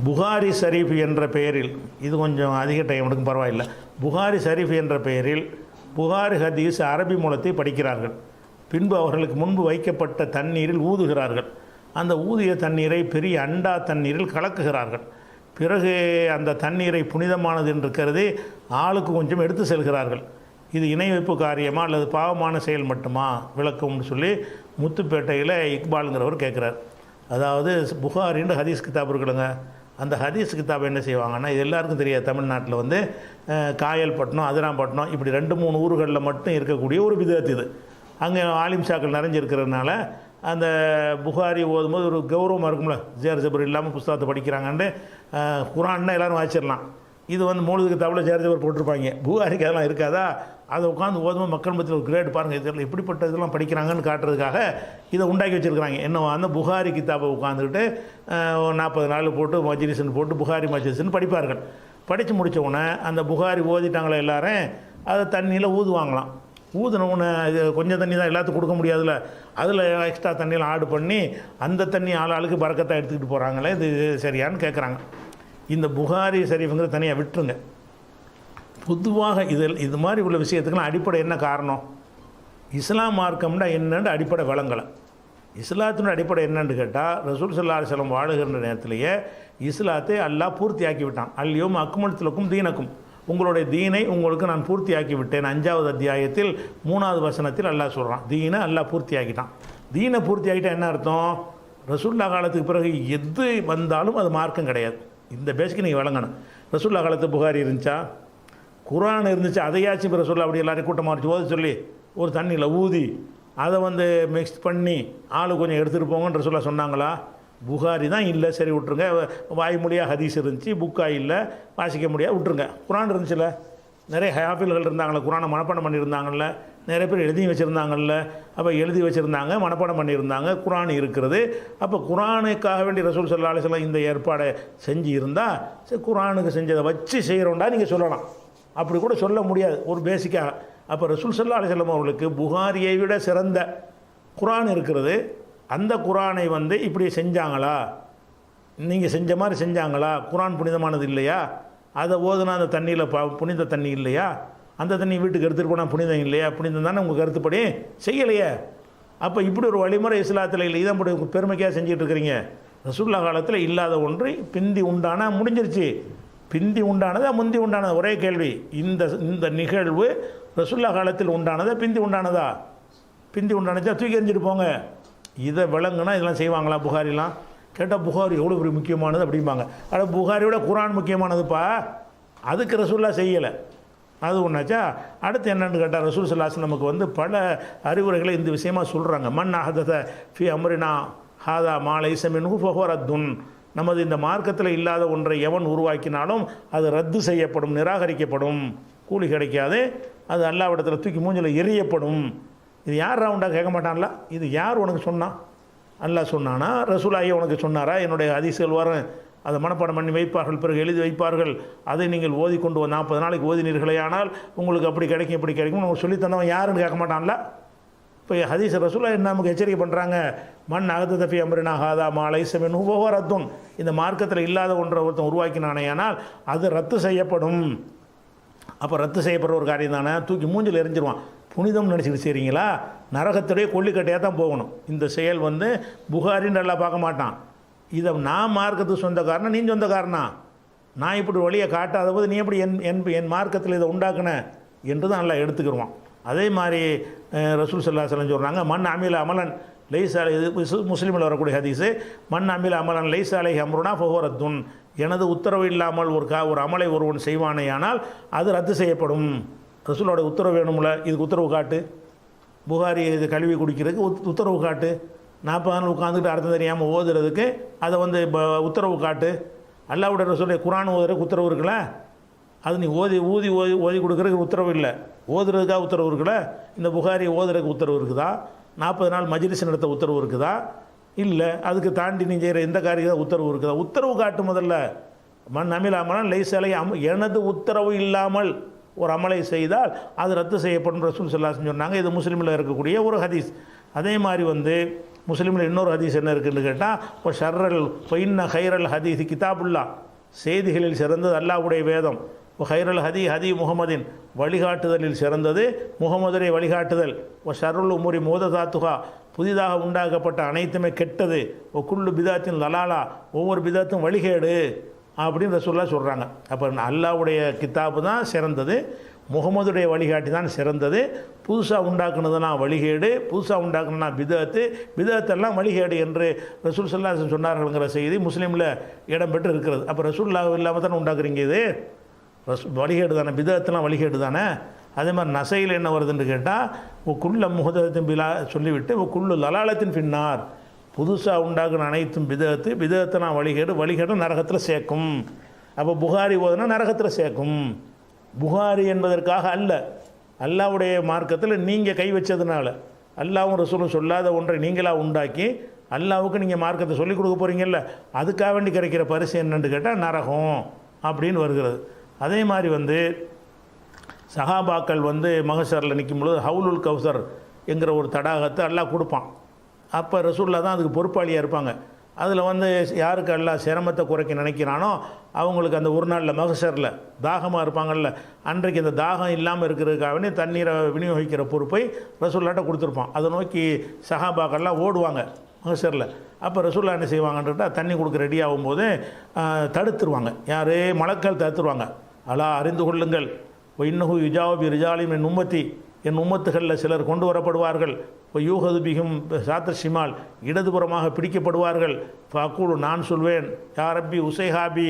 புகாரி ஷரீஃப் என்ற பெயரில், இது கொஞ்சம் அதிக டைம் எடுக்கும் பரவாயில்லை, புகாரி ஷரீஃப் என்ற பெயரில் புகாரி ஹதீஸ் அரபி மூலத்தை படிக்கிறார்கள். பின்பு அவர்களுக்கு முன்பு வைக்கப்பட்ட தண்ணீரில் ஊதுகிறார்கள். அந்த ஊதிய தண்ணீரை பெரிய அண்டா தண்ணீரில் கலக்குகிறார்கள். பிறகு அந்த தண்ணீரை புனிதமானது என்று கருதி ஆளுக்கு கொஞ்சம் எடுத்து செல்கிறார்கள். இது இணை வைப்பு காரியமா அல்லது பாவமான செயல் மட்டுமா விளக்கும்னு சொல்லி முத்துப்பேட்டையில் இக்பாலுங்கிறவர் கேட்குறார். அதாவது புகாரின்ற ஹதீஸ் கிதாப் இருக்குதுங்க, அந்த ஹதீஸ் கிதாப் என்ன செய்வாங்கன்னா, இது எல்லாருக்கும் தெரியாது, தமிழ்நாட்டில் வந்து காயல்பட்டினம், அதிராம்பட்டினம் இப்படி 2-3 ஊர்களில் மட்டும் இருக்கக்கூடிய ஒரு விதத்து இது. அங்கே ஆலிம் ஷாக்கள் நிறைஞ்சிருக்கிறதுனால அந்த புகாரி ஓதும்போது ஒரு கௌரவமாக இருக்கும்ல, ஜேர் ஜபர் இல்லாமல் புஸ்தகத்தை படிக்கிறாங்கன்ட்டு குரான்னா எல்லோரும் வாசிச்சிடலாம். இது வந்து மூலதுக்கு தவிர ஜேர் ஜபர் போட்டிருப்பாங்க, புகாரிக்கு அதெல்லாம் இருக்காதா, அதை உட்காந்து ஓதும்போது மக்கள் மத்தியில் ஒரு கிரேட் பாருங்கள், இதில் எப்படிப்பட்ட இதெல்லாம் படிக்கிறாங்கன்னு காட்டுறதுக்காக இதை உண்டாக்கி வச்சுருக்கிறாங்க. என்ன அந்த புகாரி கிதாபை உட்காந்துக்கிட்டு 40 நாள் போட்டு மஜ்லிஸ்ன்னு போட்டு புகாரி மஜ்லிஸ்ன்னு படிப்பார்கள். படித்து முடித்த உடனே அந்த புகாரி ஓதிட்டாங்களே எல்லாரும் அதை தண்ணியில் ஊதுவாங்களாம். ஊதுனவுன்னு இது கொஞ்சம் தண்ணி தான் எல்லாத்துக்கும் கொடுக்க முடியாதுல்ல, அதில் எக்ஸ்ட்ரா தண்ணியில் ஆடு பண்ணி அந்த தண்ணி ஆளுக்கு பறக்கத்தான் எடுத்துக்கிட்டு போகிறாங்களே, இது சரியான்னு கேட்குறாங்க. இந்த புகாரி ஷரீஃபுங்கிற தனியாக விட்டுருங்க. பொதுவாக இது மாதிரி உள்ள விஷயத்துக்கெல்லாம் அடிப்படை என்ன காரணம்? இஸ்லாம் மார்க்கம்னா என்னென்று அடிப்படை வழங்கலை. இஸ்லாத்தினுடைய அடிப்படை என்னென்னு கேட்டால், ரசூல் ஸல்லல்லாஹு அலைஹி வஸல்லம் வாழுகின்ற நேரத்திலேயே இஸ்லாத்தை அல்லாஹ் பூர்த்தியாக்கி விட்டான். அல்யௌம அக்மல்து லக்கும் தீனக்கும், உங்களுடைய தீனை உங்களுக்கு நான் பூர்த்தியாக்கி விட்டேன். 5வது அத்தியாயத்தில் 3வது வசனத்தில் அல்லாஹ் சொல்கிறான், தீனை அல்லாஹ் பூர்த்தியாக்கிட்டான். தீனை பூர்த்தியாகிட்டால் என்ன அர்த்தம்? ரசூலுல்லாஹ் காலத்துக்கு பிறகு எது வந்தாலும் அது மார்க்கம் கிடையாது. இந்த பேஸுக்கு நீங்கள் வழங்கணும். ரசூலுல்லாஹ் காலத்து புகாரி இருந்துச்சா, குர்ஆன் இருந்துச்சு, அதையாச்சும் இப்போ ரசூலுல்லாஹ் அப்படி எல்லாரையும் கூட்டமாக வச்சு ஓத சொல்லி ஒரு தண்ணியில் ஊதி அதை வந்து மிக்ஸ் பண்ணி ஆளு கொஞ்சம் எடுத்துகிட்டு போங்கன்னு ரசூலுல்லாஹ் சொன்னாங்களா? புகாரி தான் இல்லை, சரி விட்ருங்க. வாய்மொழியாக ஹதீஸ் இருந்துச்சு, புக்காக இல்லை, வாசிக்க முடியாது, விட்ருங்க. குர்ஆன் இருந்துச்சுல்ல, நிறைய ஹாஃபில்கள் இருந்தாங்களே, குர்ஆனை மனப்பாடம் பண்ணியிருந்தாங்கல்ல, நிறைய பேர் எழுதி வச்சுருந்தாங்கல்ல. அப்போ எழுதி வச்சுருந்தாங்க, மனப்பாடம் பண்ணியிருந்தாங்க, குர்ஆன் இருக்கிறது. அப்போ குர்ஆனுக்காக வேண்டி ரசூல் ஸல்லல்லாஹு அலைஹி வஸல்லம் இந்த ஏற்பாடை செஞ்சு இருந்தால், சரி குர்ஆனுக்கு செஞ்சதை வச்சு செய்கிறோண்டா நீங்கள் சொல்லலாம். அப்படி கூட சொல்ல முடியாது ஒரு பேசிக்காக. அப்போ ரசூல் ஸல்லல்லாஹு அலைஹி வஸல்லம் அவர்களுக்கு புகாரியை விட சிறந்த குர்ஆன் இருக்கிறது. அந்த குர்ஆனை வந்து இப்படி செஞ்சாங்களா, நீங்கள் செஞ்ச மாதிரி செஞ்சாங்களா? குர்ஆன் புனிதமானது இல்லையா? அதை ஓதுனா அந்த தண்ணியில் புனித தண்ணி இல்லையா? அந்த தண்ணி வீட்டுக்கு எடுத்துகிட்டு போனால் புனிதம் இல்லையா? புனிதம் தானே உங்கள் கருத்துப்படி செய்யலையே. அப்போ இப்படி ஒரு வழிமுறை இஸ்லாத்தில் இல்லை, இதான் இப்படி பெருமைக்காக செஞ்சுட்டு இருக்கிறீங்க. ரசூலுல்லாஹ் காலத்தில் இல்லாத ஒன்று பிந்தி உண்டான முடிஞ்சிருச்சு. பிந்தி உண்டானதா முந்தி உண்டானதா? ஒரே கேள்வி. இந்த நிகழ்வு ரசூலுல்லாஹ் காலத்தில் உண்டானதா பிந்தி உண்டானதா? பிந்தி உண்டானதா தூக்கி எறிஞ்சிட்டு போங்க. இதை விளங்குனா இதெல்லாம் செய்வாங்களா? புகாரிலாம் கேட்டால் புகாரி எவ்வளோ பெரிய முக்கியமானது அப்படிம்பாங்க. ஆனால் புகாரியோட குர்ஆன் முக்கியமானதுப்பா, அதுக்கு ரசூலுல்லாஹ் செய்யலை. அது ஒன்றாச்சா. அடுத்து என்னென்னு கேட்டால், ரசூல் ஸல்லல்லாஹு அலைஹி வஸல்லம் நமக்கு வந்து பல அறிவுரைகளை இந்த விஷயமாக சொல்கிறாங்க. மன் அஹதஸ ஃபி அம்ரினா ஹாதா மா லைஸ மின்ஹு ஃபஹுவ ரத்துன், நமது இந்த மார்க்கத்தில் இல்லாத ஒன்றை எவன் உருவாக்கினாலும் அது ரத்து செய்யப்படும், நிராகரிக்கப்படும், கூலி கிடைக்காது, அது அல்லாஹ்விடத்தில் தூக்கி மூஞ்சில் எரியப்படும். இது யார் ரவுண்டாக கேட்க மாட்டான்ல, இது யார் உனக்கு சொன்னான்? அல்லாஹ் சொன்னானா? ரசூலாயே உனக்கு சொன்னாரா? என்னுடைய ஹதீஸ்கள் வரும், அதை மனப்பாடம் பண்ணி வைப்பார்கள், பிறகு எழுதி வைப்பார்கள், அதை நீங்கள் ஓதிக்கொண்டு 40 நாளைக்கு ஓதினீர்களே ஆனால் உங்களுக்கு அப்படி கிடைக்கும் இப்படி கிடைக்கும் உங்களுக்கு சொல்லி தந்தவன் யாருன்னு கேட்க மாட்டான்ல. இப்போ ஹதீஸ் ரசூலா என்ன நமக்கு எச்சரிக்கை பண்ணுறாங்க? மன் அஹதஸ ஃபீ அம்ரினா ஹாதா மா லைஸ மின்ஹு ஃபஹுவ ரத்துன், இந்த மார்க்கத்தில் இல்லாத ஒன்றை ஒருத்தன் உருவாக்கினானே ஆனால் அது ரத்து செய்யப்படும். அப்போ ரத்து செய்யப்படுற ஒரு காரியம் தானே, தூக்கி மூஞ்சில் எரிஞ்சிருவான். புனிதம் நினச்சிட்டு செய்கிறீங்களா? நரகத்துடைய கொல்லிக்கட்டையாக தான் போகணும். இந்த செயல் வந்து புகாரின்னு நல்லா பார்க்க மாட்டான். இதை நான் மார்க்கத்துக்கு சொந்தக்காரனா, நீ சொந்தக்காரனா? நான் இப்படி வழியை காட்டாத போது நீ எப்படி என் மார்க்கத்தில் இதை உண்டாக்குன என்று தான் நல்லா எடுத்துக்கிடுவான். அதே மாதிரி ரசூல் ஸல்லல்லாஹு அலைஹி வஸல்லம் சொல்கிறாங்க, மன் அமில அமலன் லைஸ அலைஹி, முஸ்லிமில் வரக்கூடிய ஹதீஸு, மன் அமில அமலன் லைஸ அலைஹி அம்ருனா ஃபஹுவ ரத்துன், எனது உத்தரவு இல்லாமல் ஒரு அமலை ஒருவன் செய்வானேயானால் அது ரத்து செய்யப்படும். ரசூலோட உத்தரவு வேணும்ல, இதுக்கு உத்தரவு காட்டு. புகாரி இது கழுவி குடிக்கிறதுக்கு உத்தரவு காட்டு. 40 நாள் உட்காந்துக்கிட்டு அர்த்தம் தெரியாமல் ஓதுறதுக்கு அதை வந்து உத்தரவு காட்டு. அல்லாஹ்வுடைய ரசூலுடைய குர்ஆன் ஓதுறதுக்கு உத்தரவு இருக்குல்ல, அது நீ ஓதி கொடுக்குறதுக்கு உத்தரவு இல்லை, ஓதுறதுக்காக உத்தரவு இருக்குல்ல. இந்த புகாரி ஓதுறதுக்கு உத்தரவு இருக்குதா? 40 நாள் மஜ்லிஸ் நடத்த உத்தரவு இருக்குதா? இல்லை. அதுக்கு தாண்டி நீ செய்கிற எந்த காரியத்தை உத்தரவு இருக்குதா? உத்தரவு காட்டு முதல்ல. மன் அமில அமலன் லைஸ அலைஹி, எனது உத்தரவு இல்லாமல் ஒரு அமலை செய்தால் அது ரத்து செய்யப்படும் ரசூல் ஸல்லல்லாஹு அலைஹி வஸல்லம் சொன்னாங்க. இது முஸ்லிமில் இருக்கக்கூடிய ஒரு ஹதீஸ். அதே மாதிரி வந்து முஸ்லீமில் இன்னொரு ஹதீஸ் என்ன இருக்குன்னு கேட்டால் இப்போ ஷர்ரல் பொயின்ன ஹைரல் ஹதீஸ் கிதாபுல்லா, செய்திகளில் சிறந்தது அல்லாஹ்வுடைய வேதம். இப்போ ஹைரல் ஹதி முகமதின், வழிகாட்டுதலில் சிறந்தது முகமதுரை வழிகாட்டுதல். ஓ ஷர்ருல் உமுரி மோததாத்துகா, புதிதாக உண்டாக்கப்பட்ட அனைத்துமே கெட்டது. ஓ குல்லு பிதாத்தின் லலாலா, ஒவ்வொரு பிதாத்தும் வழிகேடு அப்படின்னு ரசூலுல்லாஹ் சொல்கிறாங்க. அப்போ அல்லாஹ்வுடைய கித்தாபு தான் சிறந்தது, முகமதுடைய வழிகாட்டி தான் சிறந்தது. புதுசாக உண்டாக்குனதுனா வழிகேடு, புதுசாக உண்டாக்குனா பிதத்து, பிதத்தெல்லாம் வழிகேடு என்று ரசூல் ஸல்லல்லாஹு அலைஹி வஸல்லம் சொன்னார்கள்ங்கிற செய்தி முஸ்லீமில் இடம்பெற்று இருக்கிறது. அப்போ ரசூலுல்லாஹ் இல்லாமல் தானே உண்டாக்குறீங்க, இது வழிகேடு தானே, பிதத்தெல்லாம் வழிகேடு தானே. அதே மாதிரி நசையில் என்ன வருதுன்னு கேட்டால் குல்ல முகதத்தின் பிலா சொல்லிவிட்டு குல்லு லலாலத்தின் பின்னார், புதுசாக உண்டாக்குன அனைத்தும் பிதத்து, பிதத்தை நான் வழிகேடு நரகத்தில் சேர்க்கும். அப்போ புகாரி ஓதுனா நரகத்தில் சேர்க்கும். புகாரி என்பதற்காக அல்ல, அல்லாஹ்வுடைய மார்க்கத்தில் நீங்கள் கை வச்சதுனால, அல்லாஹ்வும் ரசூலும் சொல்லாத ஒன்றை நீங்களாக உண்டாக்கி அல்லாஹ்வுக்கு நீங்கள் மார்க்கத்தை சொல்லிக் கொடுக்க போகிறீங்கல்ல, அதுக்காக வேண்டி கிடைக்கிற பரிசு என்னன்னு கேட்டால் நரகம் அப்படின்னு வருகிறது. அதே மாதிரி வந்து சஹாபாக்கள் வந்து மகசரில் நிற்கும் பொழுது ஹவுலுல் கௌசர் என்கிற ஒரு தடாகத்தை அல்லாஹ் கொடுப்பான். அப்போ ரசூலுல்லாஹ் தான் அதுக்கு பொறுப்பாளியாக இருப்பாங்க. அதில் வந்து யாருக்கு அல்லாஹ் சிரமத்தை குறைக்க நினைக்கிறானோ அவங்களுக்கு அந்த ஒரு நாளில் மகசரில் தாகமாக இருப்பாங்கள்ல, அன்றைக்கு அந்த தாகம் இல்லாமல் இருக்கிறதுக்காகவே தண்ணீரை விநியோகிக்கிற பொறுப்பை ரசூலுல்லாஹ்ட்ட கொடுத்துருப்பான். அதை நோக்கி சஹாபாக்கள்லாம் ஓடுவாங்க மகசரில். அப்போ ரசூலுல்லாஹ் என்ன செய்வாங்கன்றா, தண்ணி கொடுக்க ரெடி ஆகும்போது தடுத்துருவாங்க. யார்? மலக்கள் தடுத்துருவாங்க. அலா அறிந்து கொள்ளுங்கள், இன்னஹு யுஜாபி ரிஜாலிம் என் உம்மத்தி, என் உம்மத்துகளில் சிலர் கொண்டு வரப்படுவார்கள். இப்போ யூஹது பிகும் சாத்த ஷிமால், இடதுபுறமாக பிடிக்கப்படுவார்கள். ஃபக்கூலு நான் சொல்வேன், யா ரப்பி உசைஹாபி,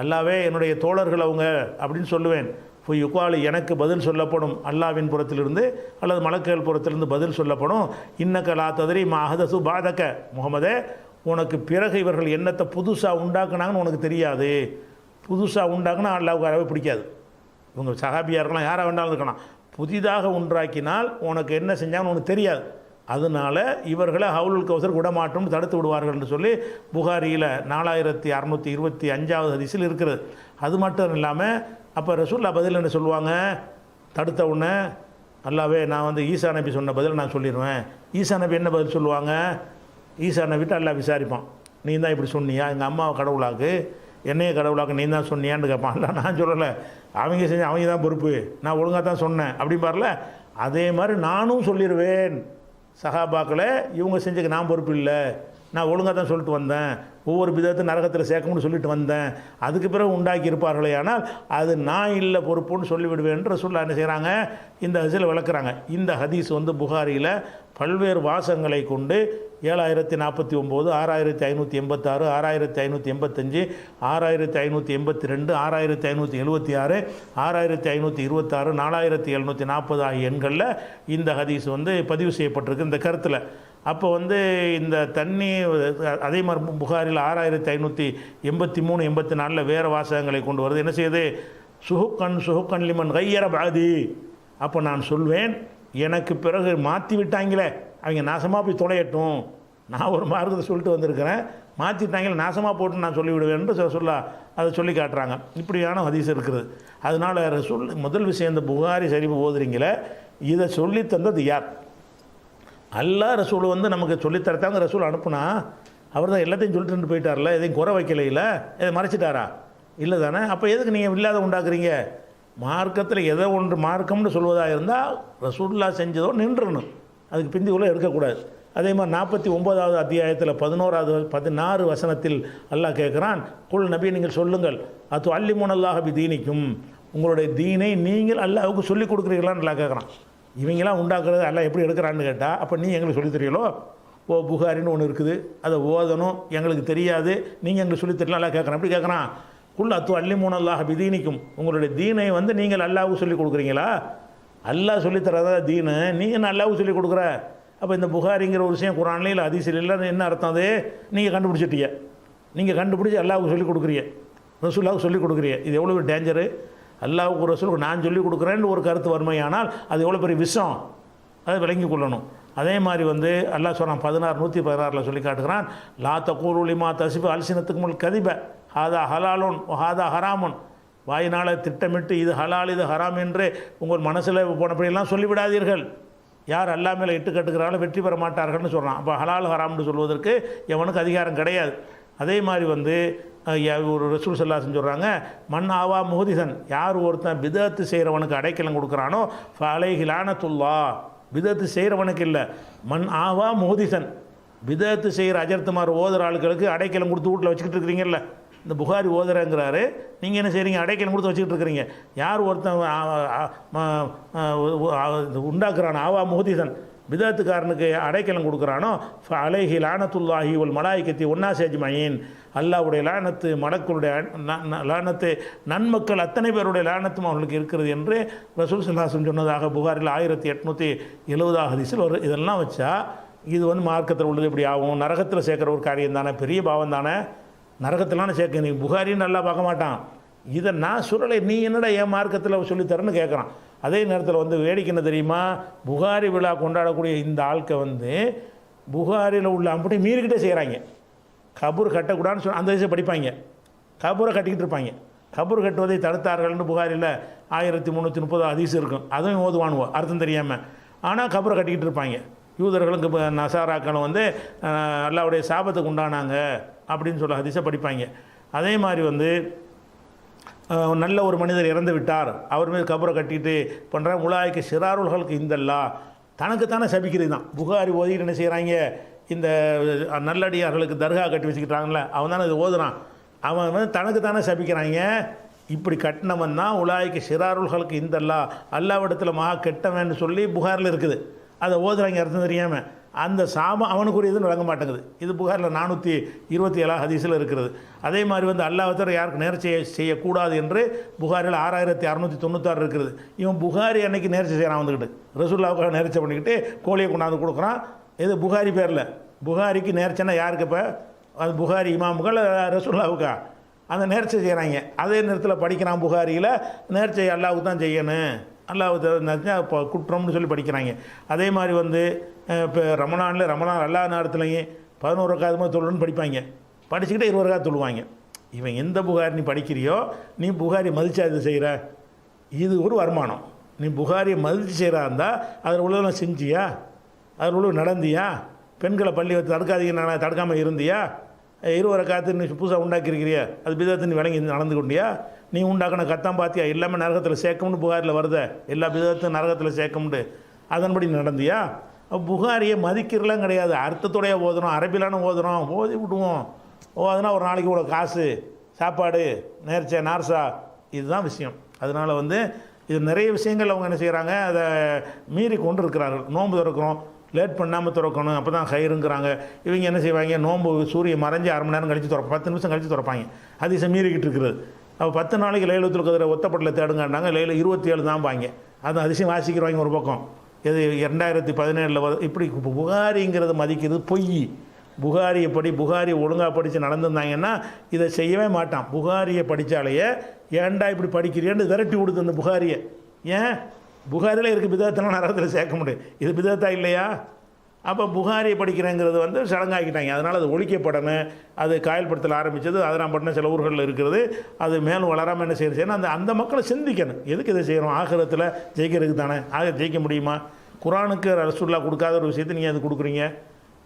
அல்லாவே என்னுடைய தோழர்கள் அவங்க அப்படின்னு சொல்லுவேன். இப்போ யுகாலு எனக்கு பதில் சொல்லப்படும், அல்லாவின் புறத்திலிருந்து அல்லது மலக்குகள் புறத்திலிருந்து பதில் சொல்லப்படும். இன்னக்க லா ததரி மா அஹதசு பாதக்க, முகமதே உனக்கு பிறகு இவர்கள் என்னத்தை புதுசாக உண்டாக்குனாங்கன்னு உனக்கு தெரியாது. புதுசாக உண்டாக்குனா அல்லாவுக்கு அறவே பிடிக்காது. இவங்க சஹாபியாக இருக்கலாம், யாராக வேண்டாலும் இருக்கலாம், புதிதாக உண்டாக்கினால் உனக்கு என்ன செஞ்சாங்கன்னு உனக்கு தெரியாது. அதனால் இவர்களை ஹவுலுல் கௌசர் விடமாட்டோம், தடுத்து விடுவார்கள் என்று சொல்லி புகாரியில் 4625 ஹதீஸில் இருக்கிறது. அது மட்டும் இல்லாமல் அப்போ ரசூலுல்லாஹ் பதில் என்ன சொல்லுவாங்க, தடுத்த உடனே அல்லாவே நான் வந்து ஈசா நபி சொன்ன பதில் நான் சொல்லிடுவேன். ஈசா நபி என்ன பதில் சொல்லுவாங்க? ஈசா நபிட்டு அல்லாஹ் விசாரிப்பான், நீ தான் இப்படி சொன்னியா, எங்கள் அம்மாவை கடவுளாக்கு என்னையே கடவுளாக்க நீ தான் சொன்னியான்னு கேட்பான். இல்லை நான் சொல்லலை, அவங்க செஞ்சு அவங்க தான் பொறுப்பு, நான் ஒழுங்காக தான் சொன்னேன் அப்படிம்பார்ல. அதே மாதிரி நானும் சொல்லிடுவேன், சஹாபாக்களை இவங்க செஞ்சுக்க நான் பொறுப்பு இல்லை, நான் ஒழுங்காக தான் சொல்லிட்டு வந்தேன், ஒவ்வொரு விதத்தை நரகத்தில் சேர்க்கணும்னு சொல்லிட்டு வந்தேன், அதுக்கு பிறகு உண்டாக்கி இருப்பார்களே, ஆனால் அது நான் இல்லை பொறுப்புன்னு சொல்லிவிடுவேன் ரசூலுல்லாஹ் என்ன செய்கிறாங்க, இந்த ஹதீஸில் விளக்குறாங்க. இந்த ஹதீஸ் வந்து புகாரியில் பல்வேறு வாசகங்களை கொண்டு 7049, 6586, 6585, 6582, 6576, 6526, 4740 ஆகிய எண்களில் இந்த ஹதீஸ் வந்து பதிவு செய்யப்பட்டிருக்கு இந்த கருத்தில். அப்போ வந்து இந்த தண்ணி அதே மாதிரி புகாரில் 6583, 84 வேறு வாசகங்களை கொண்டு வருது. என்ன செய்யுது? சுஹுக்கன் லிமன் கையர பாதி. அப்போ நான் சொல்வேன், எனக்கு பிறகு மாற்றி விட்டாங்களே அவங்க நாசமாக போய் தொலையட்டும், நான் ஒரு மார்க்கத்தை சொல்லிட்டு வந்திருக்கிறேன், மாற்றிட்டாங்களே நாசமாக போட்டு நான் சொல்லிவிடுவேன் சொல்ல அதை சொல்லி காட்டுறாங்க. இப்படியான ஹதீஸ் இருக்குது. அதனால் ரசூல் முதல் விஷயம், இந்த புகாரி ஷரீஃப் ஓதுறீங்களே இதை சொல்லி தந்தது யார்? அல்லாஹ் ரசூல் வந்து நமக்கு சொல்லித்தரத்தாங்க ரசூல் அனுப்புனா அவர் தான் எல்லாத்தையும் சொல்லிட்டு போயிட்டார்ல, எதையும் குறை வைக்கலையில, எதை மறைச்சிட்டாரா? இல்லை தானே. அப்போ எதுக்கு நீங்கள் இல்லாத உண்டாக்குறீங்க? மார்க்கத்தில் எதை ஒன்று மார்க்கம்னு சொல்வதாக இருந்தால் ரசூலுல்லாஹ் செஞ்சதோ நின்றுணும், அதுக்கு பிந்தி உள்ள இருக்கக்கூடாது. அதே மாதிரி 49வது அத்தியாயத்தில் 16 வசனத்தில் அல்லாஹ் கேட்குறான், குல் நபி நீங்கள் சொல்லுங்கள், அது அல்லிமுனல்லாஹ பி தீனிக்கும், உங்களுடைய தீனை நீங்கள் அல்லாஹ்வுக்கு சொல்லிக் கொடுக்குறீங்களான்னு அல்லாஹ் கேட்குறான். இவங்களாம் உண்டாக்குறது அல்லாஹ் எப்படி எடுக்கிறான்னு கேட்டால், அப்போ நீ எங்களுக்கு சொல்லித் தெரியலோ, புகாரின்னு ஒன்று இருக்குது, அதை ஓதணும், எங்களுக்கு தெரியாது, நீங்கள் எங்களுக்கு சொல்லித் தெரியலாம் அல்லாஹ் கேட்குறான். எப்படி கேட்குறான்? குல் அத்து அல்லிமுனல்லாஹ பி தீனிக்கும், உங்களுடைய தீனை வந்து நீங்கள் அல்லாஹ்வுக்கு சொல்லிக் கொடுக்குறீங்களா? அல்லாஹ் சொல்லித்தரதா தீனு, நீ என்ன அல்லாஹ்வுக்கு சொல்லிக் கொடுக்குற? அப்போ இந்த புகாரிங்கிற ஒரு விஷயம் குர்ஆன்ல இல்லை ஹதீஸில் இல்லைன்னு என்ன அர்த்தம்? அது நீங்கள் கண்டுபிடிச்சிட்டீங்க, நீங்கள் கண்டுபிடிச்சி அல்லாஹ்வுக்கு சொல்லிக் கொடுக்குறீங்க, ரசூலுல்லாஹ்வுக்கு சொல்லிக் கொடுக்குறீங்க. இது எவ்வளோ டேஞ்சரு! அல்லாஹ்வுக்கு ரசூலுக்கு நான் சொல்லிக் கொடுக்குறேன்னு ஒரு கருத்து வறுமையானால் அது எவ்வளோ பெரிய விஷம், அதை விளங்கி கொள்ளணும். அதே மாதிரி வந்து அல்லாஹ் சொல்கிறான் 116 சொல்லி காட்டுகிறான், லா தகூலு லிமா தசிஃபு அல்சினத்துக்குமுல் கதிப ஹாதா ஹலாலுன் ஹாதா ஹராமுன், வாயினால் திட்டமிட்டு இது ஹலால் இது ஹராம் என்று உங்கள் மனசில் போனபடியெல்லாம் சொல்லிவிடாதீர்கள். யார் அல்லா மேலே இட்டு கட்டுக்கிறாங்களோ வெற்றி பெற மாட்டார்கள்னு சொல்கிறான். அப்போ ஹலால் ஹராம்னு சொல்வதற்கு எவனுக்கு அதிகாரம் கிடையாது. அதே மாதிரி வந்து ஒரு ரசூல் ஸல்லல்லாஹு சொல்கிறாங்க, மன் ஆவா முஹதிசன், யார் ஒருத்தன் பிதத்து செய்கிறவனுக்கு அடைக்கலம் கொடுக்குறானோ ஃபலைஹி லானத்துல்லாஹ், பிதத்து செய்கிறவனுக்கு இல்லை, மன் ஆவா முஹதிசன், பிதத்து செய்கிற அஜர்த்துமார் ஓதுற ஆளுகளுக்கு அடைக்கலம் கொடுத்து வீட்டில் வச்சுக்கிட்டு இருக்கிறீங்கல்ல, இந்த புகாரி ஓதுறங்கிறாரு, நீங்கள் என்ன செய்கிறீங்க, அடைக்கலம் கொடுத்து வச்சுக்கிட்டு இருக்கிறீங்க. யார் ஒருத்தன் உண்டாக்குறான் ஆவா முஹதிசன், பிதத்துக்காரனுக்கு அடைக்கலம் கொடுக்குறானோ அலைஹி லானத்துல்லாஹி வல் மலாயிகத்தி ஒன்னாஸ் அஜ்மஈன், அல்லாஹ்வுடைய லானத்து, மலக்குடைய லானத்து, நன்மக்கள் அத்தனை பேருடைய லானத்தும் அவர்களுக்கு இருக்கிறது என்று ரசூல் ஸல்லல்லாஹு அலைஹி வஸல்லம் சொன்னதாக புகாரில் 1870 ஹதீஸில் ஒரு. இதெல்லாம் வச்சா இது வந்து மார்க்கத்தில் உள்ளது இப்படி ஆகும், நரகத்தில் சேர்க்குற ஒரு காரியம் தானே, பெரிய பாவம் தானே, நரகத்திலான சேர்க்க. நீ புகாரின்னு நல்லா பார்க்க மாட்டான், இதை நான் சொல்லலை, நீ என்னடா என் மார்க்கத்தில் சொல்லித்தரேன்னு கேட்குறான். அதே நேரத்தில் வந்து வேடிக்கை என்ன தெரியுமா, புகாரி விழா கொண்டாடக்கூடிய இந்த ஆட்கள் வந்து புகாரியில் உள்ள அப்படி மீறிக்கிட்டே செய்கிறாங்க. கபூர் கட்டக்கூடாதுன்னு சொல்லி அந்த விஷயம் படிப்பாங்க, கபூரை கட்டிக்கிட்டு இருப்பாங்க. கபூர் கட்டுவதை தடுத்தார்கள்னு புகாரில் 1330 ஹதீஸ் இருக்கும், அதுவும் ஓதுவானுவோம் அர்த்தம் தெரியாமல். ஆனால் கபூரை கட்டிக்கிட்டு இருப்பாங்க. யூதர்களுக்கு இப்போ நசாராக்களும் வந்து அல்லாஹ்வுடைய சாபத்துக்கு உண்டானாங்க அப்படின்னு சொல்ல ஹதீஸை படிப்பாங்க. அதே மாதிரி வந்து நல்ல ஒரு மனிதர் இறந்து விட்டார், அவர் மீது கபரை கட்டிட்டு பண்ணுற உலாய்க்கு சிறாருள்களுக்கு இந்தல்லா, தனக்குத்தானே சபிக்கிறது தான். புகாரி ஓதிக்கிட்டு என்ன செய்கிறாங்க, இந்த நல்லடியார்களுக்கு தர்கா கட்டி வச்சுக்கிட்டாங்கல்ல, அவன் தானே இது ஓதுறான், அவன் வந்து தனக்குத்தானே சபிக்கிறாங்க. இப்படி கட்டினவன் தான் உலாய்க்கு சிறாருள்களுக்கு இந்தல்லா, அல்லாவிடத்தில் மகா கெட்டவன்னு சொல்லி புகாரில் இருக்குது. அதை ஓதுறாங்க அர்த்தம் தெரியாமல். அந்த சாபம் அவனுக்குரியதுன்னு வழங்க மாட்டேங்குது. இது புகாரில் 427 ஹதீஸில் இருக்கிறது. அதே மாதிரி வந்து அல்லாஹ்வுத்தஆலா யாருக்கு நேர்ச்சி செய்யக்கூடாது என்று புகாரில் 6696 இருக்கிறது. இவன் புகாரி அன்னைக்கு நேர்ச்சி செய்கிறான், வந்துக்கிட்டு ரசூலுல்லாஹ்வுக்காக நேர்ச்சி பண்ணிக்கிட்டு கோழியை கொண்டாந்து கொடுக்குறான். இது புகாரி பேரில். புகாரிக்கு நேர்ச்சின்னா யாருக்கு? இப்போ அது புகாரி இமாமுகள் ரசூலுல்லாஹ்வுக்கா அந்த நேர்ச்சி செய்கிறாங்க. அதே நேரத்தில் படிக்கிறான் புகாரியில் நேர்ச்சி அல்லாஹ்வுக்கு தான் செய்யணும், அல்லாஹ் இப்போ குற்றம்னு சொல்லி படிக்கிறாங்க. அதே மாதிரி வந்து இப்போ ரமணான் எல்லா நேரத்துலையும் 11 ரக்காத் தொழுன்னு படிப்பாங்க, படிச்சுக்கிட்டே 20 ரக்காத் தொழுவாங்க. இவன் எந்த புகாரி நீ படிக்கிறியோ, நீ புகாரி மதிச்சா இது செய்கிற, இது ஒரு வருமானம். நீ புகாரியை மதித்து செய்கிறா இருந்தால் அதில் உள்ளதெல்லாம் செஞ்சியா, அதில் உள்ள நடந்தியா, பெண்களை பள்ளி வச்சு தடுக்காதீங்க தடுக்காமல் இருந்தியா, 20 ரக்காத்து நீ புதுசாக உண்டாக்கியிருக்கிறியா, அது பிதத்தை நீ விளங்கி நடந்து கொண்டியா, நீ உண்டாக்கின கத்தான் பார்த்தியா, எல்லாமே நரகத்தில் சேர்க்கணும்னு புகாரில் வருத, எல்லா பிதத்தையும் நரகத்தில் சேர்க்கணும்னு அதன்படி நடந்தியா. புகாரியை மதிக்கிறலாம் கிடையாது, அர்த்தத்தோடைய ஓதுறோம், அரபிலான ஓதுறோம், ஓதி விடுவோம். அதனால் ஒரு நாளைக்கு இவ்வளோ காசு, சாப்பாடு, நேர்ச்சை, நார்சா, இதுதான் விஷயம். அதனால் வந்து இது நிறைய விஷயங்கள் அவங்க என்ன செய்கிறாங்க, அதை மீறி கொண்டு இருக்கிறார்கள். நோன்பு திறக்கிறோம், லேட் பண்ணாமல் திறக்கணும், அப்போ தான் கயிறுங்கிறாங்க. இவங்க என்ன செய்வாங்க, நோன்பு சூரியன் மறைஞ்சு 1/2 மணி நேரம் கழித்து 10 நிமிஷம் கழித்து திறப்பாங்க. ஹதீஸை மீறிக்கிட்டு இருக்கிறது. அப்போ 10 நாளைக்கு லைலத்துல் கத்ரை ஒத்தப்பட்டில் தேடுங்காண்டாங்க, லைல 27 தான் பாங்க. அது அதிசயம் வாசிக்கிறவாங்க ஒரு பக்கம். இது 2017 இப்படி புகாரிங்கிறத மதிக்கிறது பொய். புகாரியை புகாரி ஒழுங்காக படித்து நடந்திருந்தாங்கன்னா இதை செய்யவே மாட்டான். புகாரியை படித்தாலேயே ஏன்டா இப்படி படிக்கிறேன்னு விரட்டி கொடுத்து அந்த புகாரியை. ஏன் புகாரில் இருக்குது பிதத்தெல்லாம் நரகத்தில் சேர்க்க முடியும், இது பிதத்தா இல்லையா? அப்போ புகாரியை படிக்கிறேங்கிறது வந்து சடங்காக்கிட்டாங்க. அதனால் அது ஒழிக்கப்படணும். அது காயல்படுத்தல் ஆரம்பித்தது அதெல்லாம் சில ஊர்களில் இருக்கிறது. அது மேலும் வளராமல் என்ன செய்யணும், அந்த மக்களை சிந்திக்கணும். எதுக்கு இதை செய்கிறோம்? ஆகிரத்தில் ஜெயிக்கிறதுக்கு தானே. ஜெயிக்க முடியுமா? குரானுக்கு ரசூலுல்லாஹ் கொடுக்காத ஒரு விஷயத்தை நீங்கள் அது கொடுக்குறீங்க.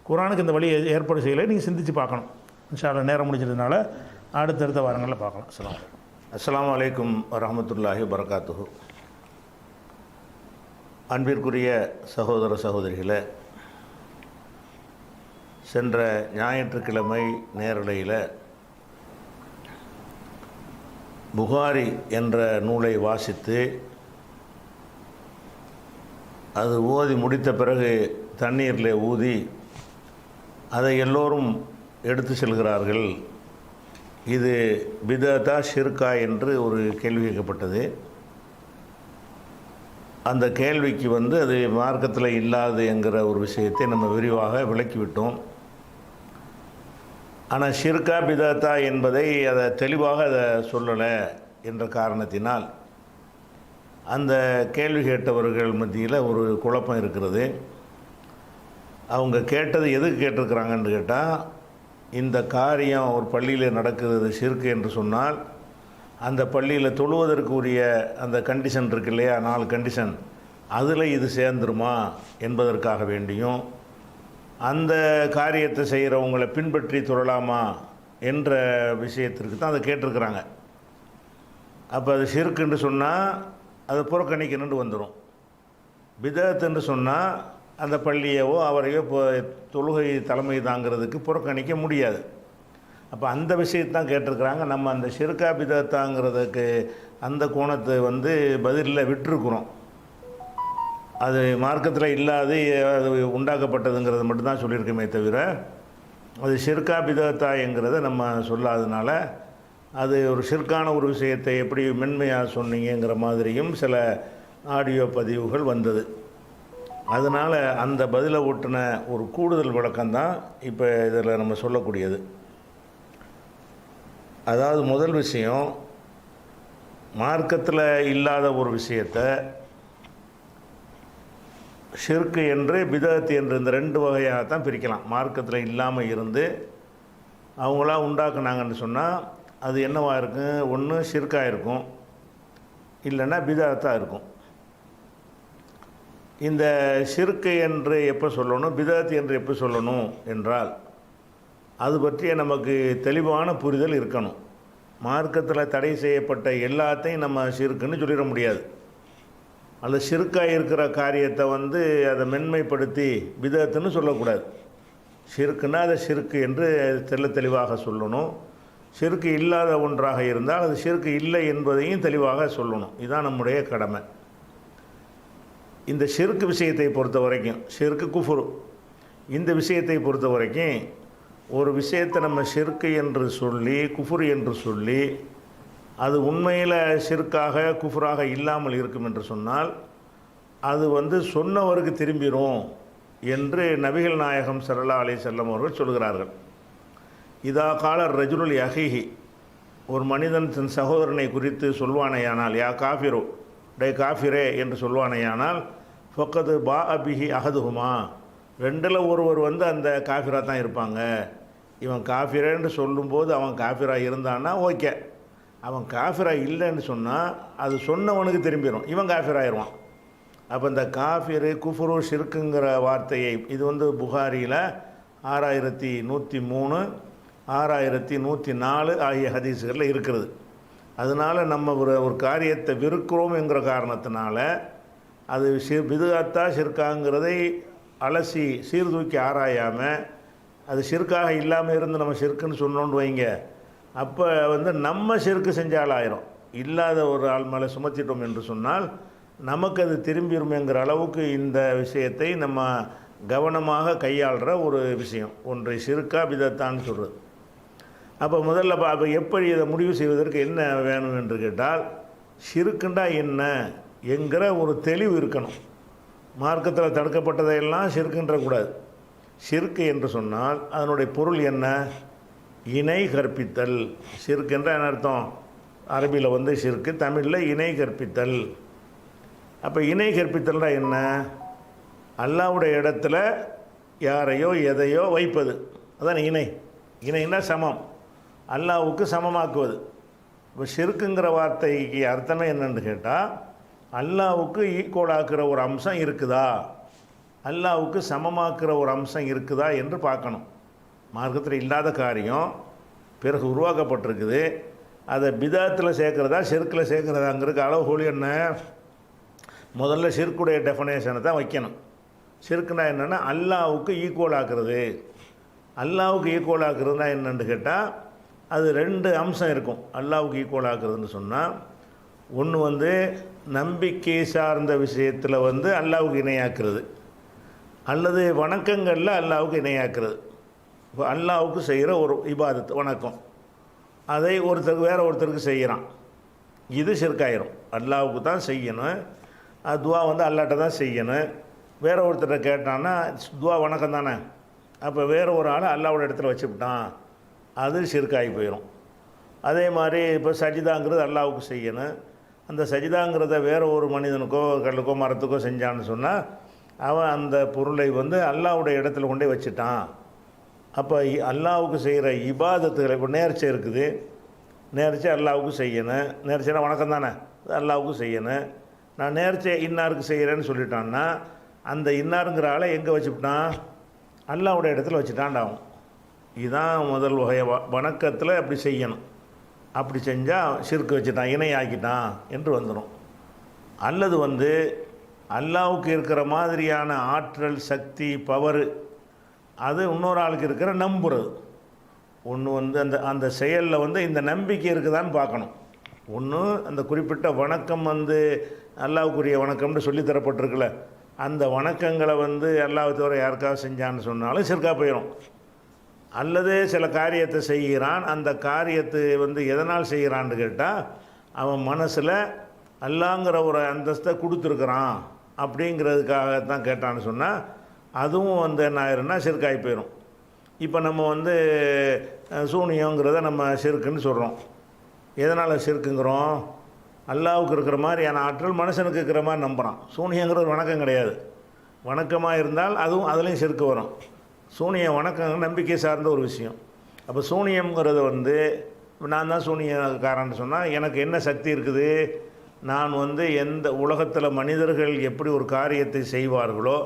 குரானுக்கு இந்த வழி ஏற்பாடு செய்யலை, நீங்கள் சிந்தித்து பார்க்கணும். இன்ஷா அல்லாஹ் நேரம் முடிஞ்சதுனால அடுத்தடுத்த வாரங்களில் பார்க்கலாம். அஸ்ஸலாமு அலைக்கும் வரஹ்மத்துல்லாஹி வபரகாத்துஹு. அன்பிற்குரிய சகோதர சகோதரிகளே, சென்ற ஞாயிற்றுக்கிழமை நேரலையில் புகாரி என்ற நூலை வாசித்து அது ஓதி முடித்த பிறகு தண்ணீரில் ஊதி அதை எல்லோரும் எடுத்து செல்கிறார்கள். இது பிதத்தா ஷிர்கா என்று ஒரு கேள்வி கேட்கப்பட்டது. அந்த கேள்விக்கு அது மார்க்கத்தில் இல்லாது என்கிற ஒரு விஷயத்தை நம்ம விரிவாக விளக்கிவிட்டோம். ஆனால் ஷிர்கா பிதத்தா என்பதை அதை தெளிவாக அதை சொல்லலை என்ற காரணத்தினால் அந்த கேள்வி கேட்டவர்கள் மத்தியில் ஒரு குழப்பம் இருக்கிறது. அவங்க கேட்டது எதுக்கு கேட்டிருக்கிறாங்கன்னு கேட்டால், இந்த காரியம் ஒரு பள்ளியில் நடக்கிறது ஷிர்க் என்று சொன்னால் அந்த பள்ளியில் தொழுவதற்கு உரிய அந்த கண்டிஷன் இருக்கு இல்லையா, 4 கண்டிஷன், அதில் இது சேர்ந்துருமா என்பதற்காக வேண்டியும், அந்த காரியத்தை செய்கிறவங்களை பின்பற்றி தொழலாமா என்ற விஷயத்திற்கு தான் அதை கேட்டிருக்கிறாங்க. அப்போ அது ஷிர்க்குன்னு சொன்னால் அது புறக்கணிக்கணுன்னு வந்துடும். பிதஅத்துன்னு சொன்னால் அந்த பள்ளியவோ அவரையோ தொழுகை தலைமை தாங்கிறதுக்கு புறக்கணிக்க முடியாது. அப்போ அந்த விஷயத்தான் கேட்டிருக்கிறாங்க. நம்ம அந்த ஷிர்கா பிதஅத்தாங்கிறதுக்கு அந்த கோணத்தை பதிலில் விட்டுருக்குறோம். அது மார்க்கத்தில் இல்லாது அது உண்டாக்கப்பட்டதுங்கிறது மட்டும்தான் சொல்லியிருக்கோமே தவிர, அது ஷிர்கா பிதஅத்தாங்கிறத நம்ம சொல்லாதனால அது ஒரு ஷிர்கான ஒரு விஷயத்தை எப்படி மென்மையாக சொன்னீங்கிற மாதிரியும் சில ஆடியோ பதிவுகள் வந்தது. அதனால் அந்த பதிலை ஒட்டின ஒரு கூடுதல் விளக்கம்தான் இப்போ இதில் நம்ம சொல்லக்கூடியது. அதாவது முதல் விஷயம், மார்க்கத்தில் இல்லாத ஒரு விஷயத்தை ஷிர்க்கு என்று பிதஅத் என்று இந்த ரெண்டு வகையாகத்தான் பிரிக்கலாம். மார்க்கத்தில் இல்லாமல் இருந்து அவங்களா உண்டாக்குனாங்கன்னு சொன்னால் அது என்னவாக இருக்கும்? ஒன்று ஷிர்காக இருக்கும், இல்லைன்னா பிதஅத்தாக இருக்கும். இந்த ஷிர்க்கு என்று எப்போ சொல்லணும், பிதஅத் என்று எப்போ சொல்லணும் என்றால் அது பற்றிய நமக்கு தெளிவான புரிதல் இருக்கணும். மார்க்கத்தில் தடை செய்யப்பட்ட எல்லாத்தையும் நம்ம ஷிர்க்குன்னு சொல்லிட முடியாது. அந்த ஷிர்காக இருக்கிற காரியத்தை அதை மென்மைப்படுத்தி பிதஅத்துன்னு சொல்லக்கூடாது. ஷிர்க்குன்னா அதை ஷிர்க்கு என்று தெளிவாக சொல்லணும். ஷிர்க்கு இல்லாத ஒன்றாக இருந்தால் அது ஷிர்க்கு இல்லை என்பதையும் தெளிவாக சொல்லணும். இதுதான் நம்முடைய கடமை. இந்த ஷிர்க்கு விஷயத்தை பொறுத்த வரைக்கும், ஷிர்க்கு குஃபுரு, இந்த விஷயத்தை பொறுத்த வரைக்கும் ஒரு விஷயத்தை நம்ம ஷிர்க்கு என்று சொல்லி குஃபுர் என்று சொல்லி அது உண்மையில் ஷிர்க்காக குஃபுராக இல்லாமல் இருக்கும் என்று சொன்னால் அது சொன்னவருக்கு திரும்பிடும் என்று நபிகள் நாயகம் ஸல்லல்லாஹு அலைஹி வஸல்லம் அவர்கள் சொல்கிறார்கள். இதா கால ரஜுலுல் யஹீஹி, ஒரு மனிதன் தன் சகோதரனை குறித்து சொல்வானேயானால், யா காஃபிரு, டே காஃபிரே என்று சொல்வானேயானால், ஃபக்கது பா அபிஹி அஹதுஹுமா, ரெண்டில் ஒருவர் அந்த காஃபிராக தான் இருப்பாங்க. இவன் காஃபிரேன்னு சொல்லும்போது அவன் காஃபிராக இருந்தான்னா ஓகே, அவன் காஃபிராக இல்லைன்னு சொன்னால் அது சொன்னவனுக்கு திரும்பிடும், இவன் காஃபிராகிடுவான். அப்போ இந்த காஃபிரு குஃபுரு ஷிர்க்குங்கிற வார்த்தையை இது புகாரியில் 6103 6104 ஆகிய ஹதீஸுகளில் இருக்கிறது. அதனால் நம்ம ஒரு காரியத்தை வெறுக்கிறோம் என்கிற காரணத்தினால அது பிதுஅத்தா ஷிர்காங்கிறதை அலசி சீர்தூக்கி ஆராயாமல் அது ஷிர்காக இல்லாமல் இருந்து நம்ம ஷிர்க்குன்னு சொன்னோன்னு வைங்க, அப்போ நம்ம ஷிர்க்கு செஞ்சால் ஆயிரும். இல்லாத ஒரு ஆள் மேலே சுமத்திட்டோம் என்று சொன்னால் நமக்கு அது திரும்பிடுமேங்கிற அளவுக்கு இந்த விஷயத்தை நம்ம கவனமாக கையாளுற ஒரு விஷயம். ஒன்றை ஷிர்கா பிதஅத்தான்னு சொல்கிறது. அப்போ முதல்ல அப்போ எப்படி இதை முடிவு செய்வதற்கு என்ன வேணும் என்று கேட்டால், ஷிர்க்குண்டா என்ன என்கிற ஒரு தெளிவு இருக்கணும். மார்க்கத்தில் தடுக்கப்பட்டதையெல்லாம் ஷிர்க்குன்றக்கூடாது. ஷிர்க்கு என்று சொன்னால் அதனுடைய பொருள் என்ன? இணை கற்பித்தல். ஷிர்க் என்ற என்ன அர்த்தம்? அரபியில் ஷிர்க்கு, தமிழில் இணை கற்பித்தல். அப்போ இணை கற்பித்தல்னா என்ன? அல்லாஹ்வுடைய இடத்துல யாரையோ எதையோ வைப்பது, அதான் இணை. இணைன்னா சமம், அல்லாஹ்வுக்கு சமமாக்குவது. இப்போ ஷிர்க்குங்கிற வார்த்தைக்கு அர்த்தமே என்னன்னு கேட்டால், அல்லாஹ்வுக்கு ஈக்குவலாக்குற ஒரு அம்சம் இருக்குதா, அல்லாஹ்வுக்கு சமமாக்குற ஒரு அம்சம் இருக்குதா என்று பார்க்கணும். மார்க்கத்தில் இல்லாத காரியம் பிறகு உருவாக்கப்பட்டிருக்குது, அதை பிதஅத்தில் சேர்க்குறதா ஷிர்க்கில் சேர்க்குறதாங்கிறதுக்கு அளவுகோல் என்ன? முதல்ல ஷிர்க்குடைய டெஃபனேஷனை தான் வைக்கணும். ஷிர்க்குனா என்னென்னா அல்லாஹ்வுக்கு ஈக்குவல் ஆக்குறது. அல்லாஹ்வுக்கு ஈக்குவல் ஆக்குறதுனா என்னென்னு கேட்டால் அது ரெண்டு அம்சம் இருக்கும். அல்லாஹ்வுக்கு ஈக்குவல் ஆக்குறதுன்னு சொன்னால், ஒன்று நம்பிக்கை சார்ந்த விஷயத்தில் அல்லாஹ்வுக்கு இணையாக்குறது, அல்லது வணக்கங்களில் அல்லாஹ்வுக்கு இணையாக்குறது. இப்போ அல்லாஹ்வுக்கு செய்கிற ஒரு இபாதத் வணக்கம், அதை வேறு ஒருத்தருக்கு செய்கிறான், இது ஷிர்காயிரும். அல்லாஹ்வுக்கு தான் செய்யணும், அது துவா அல்லாஹ்ட்ட தான் செய்யணும். வேறு ஒருத்தர்கிட்ட கேட்டான்னா துவா வணக்கம் தானே, அப்போ வேறு ஒரு ஆள் அல்லாஹ்வோட இடத்துல வச்சுவிட்டான், அது ஷிர்காகி போயிடும். அதே மாதிரி இப்போ சஜிதாங்கிறது அல்லாஹ்வுக்கு செய்யணும், அந்த சஜிதாங்கிறத வேறு ஒரு மனிதனுக்கோ கல்லுக்கோ மரத்துக்கோ செஞ்சான்னு சொன்னால் அவன் அந்த பொருளை அல்லாஹ்வுடைய இடத்துல கொண்டே வச்சுட்டான். அப்போ அல்லாஹ்வுக்கு செய்கிற இபாதத்துகளை, இப்போ நேர்ச்சை இருக்குது, நேர்ச்சை அல்லாஹ்வுக்கு செய்யணும். நேர்ச்சைனா வணக்கம் தானே, அல்லாஹ்வுக்கு செய்யணும். நான் நேர்ச்சை இன்னாருக்கு செய்கிறேன்னு சொல்லிட்டான்னா அந்த இன்னாருங்கிற ஆளை எங்கே வச்சுக்கிட்டான்? அல்லாஹ்வுடைய இடத்துல வச்சுட்டான்டாகும். இதுதான் முதல் வகை. வணக்கத்தில் அப்படி செய்யணும். அப்படி செஞ்சால் ஷிர்க் வச்சுட்டான், இணை ஆக்கிட்டான் என்று வந்துடும். அல்லது அல்லாஹ்வுக்கு இருக்கிற மாதிரியான ஆற்றல், சக்தி, பவர் அது இன்னொரு ஆளுக்கு இருக்கிற நம்புறது. ஒன்று அந்த அந்த செயலில் இந்த நம்பிக்கை இருக்குதான்னு பார்க்கணும். ஒன்று அந்த குறிப்பிட்ட வணக்கம் அல்லாஹ்வுக்குரிய வணக்கம்னு சொல்லித்தரப்பட்டிருக்குல்ல, அந்த வணக்கங்களை அல்லாஹ் தவிர யாருக்காவது செஞ்சான்னு சொன்னாலும் ஷிர்கா போயிடும். அல்லது சில காரியத்தை செய்கிறான், அந்த காரியத்தை எதனால் செய்கிறான்னு கேட்டால் அவன் மனசில் அல்லாங்கிற ஒரு அந்தஸ்தை கொடுத்துருக்குறான் அப்படிங்கிறதுக்காகத்தான் கேட்டான்னு சொன்னால் அதுவும் என்ன ஆயிருன்னா ஷிர்காகி போயிடும். இப்போ நம்ம சூனியங்கிறத நம்ம ஷிர்க்குன்னு சொல்கிறோம். எதனால் ஷிர்க்குங்கிறோம்? அல்லாஹ்வுக்கு இருக்கிற மாதிரியான ஆற்றல் மனுஷனுக்கு இருக்கிற மாதிரி நம்புகிறான். சூனியங்கிற ஒரு வணக்கம் கிடையாது. வணக்கமாக இருந்தால் அதுவும் அதுலேயும் ஷிர்க்கு வரும். சூனியம் வணக்கம் நம்பிக்கை சார்ந்த ஒரு விஷயம். அப்போ சூனியம்ங்கிறது நான் தான் சூனியக்காரன்னு சொன்னால் எனக்கு என்ன சக்தி இருக்குது? நான் எந்த உலகத்தில் மனிதர்கள் எப்படி ஒரு காரியத்தை செய்வார்களோ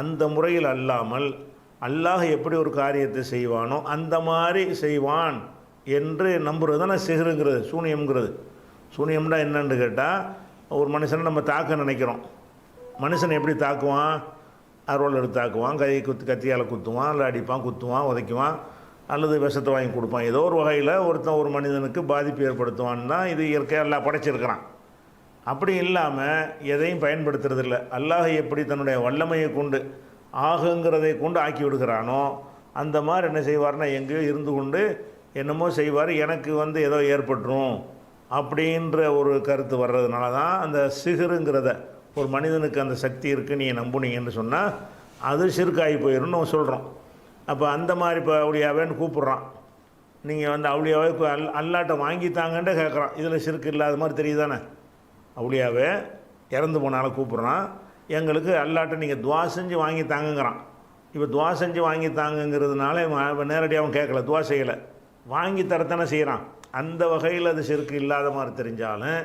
அந்த முறையில் அல்லாமல் அல்லாஹ் எப்படி ஒரு காரியத்தை செய்வானோ அந்த மாதிரி செய்வான் என்று நம்புறது தான் சிஹ்ருங்கிறது, சூனியம்ங்கிறது. சூனியம்னா என்னன்னு கேட்டால் ஒரு மனுஷனை நம்ம தாக்க நினைக்கிறோம். மனுஷனை எப்படி தாக்குவான்? அருள் எடுத்து தாக்குவான், கத்தியால் குத்துவான், இல்லை அடிப்பான், குத்துவான், உதைக்குவான், அல்லது விஷத்தை வாங்கி கொடுப்பான். ஏதோ ஒரு வகையில் ஒரு மனிதனுக்கு பாதிப்பு ஏற்படுத்துவான்னு தான் இது இயற்கையாக எல்லாம் படைச்சிருக்கிறான். அப்படி இல்லாமல் எதையும் பயன்படுத்துறதில்லை. அல்லாஹ் எப்படி தன்னுடைய வல்லமையை கொண்டு ஆகுங்கிறதை கொண்டு ஆக்கி விடுகிறானோ அந்த மாதிரி என்ன செய்வார்னா எங்கேயோ இருந்து கொண்டு என்னமோ செய்வார், எனக்கு ஏதோ ஏற்பட்டுரும் அப்படின்ற ஒரு கருத்து வர்றதுனால தான் அந்த சிஹ்ருங்கிறத ஒரு மனிதனுக்கு அந்த சக்தி இருக்குது நீங்கள் நம்புனீங்கன்னு சொன்னால் அது ஷிர்காகி போயிடும்னு நம்ம சொல்கிறோம். அப்போ அந்த மாதிரி இப்போ அவுளியாவேன்னு கூப்பிட்றான். நீங்கள் அவுளியாவே அல்லாட்ட வாங்கித்தாங்கன்ட்டு கேட்குறான். இதில் ஷிர்க் இல்லாத மாதிரி தெரியுதானே? அவுளியாவே இறந்து போனாலும் கூப்பிட்றான், எங்களுக்கு அல்லாட்ட நீங்கள் துவா செஞ்சு வாங்கி தாங்குங்கிறான். இப்போ துவா செஞ்சு வாங்கி தாங்குங்கிறதுனால நேரடியாக அவன் கேட்கல, துவா செய்யலை, வாங்கி தரத்தானே செய்கிறான். அந்த வகையில் அது ஷிர்க் இல்லாத மாதிரி தெரிஞ்சாலும்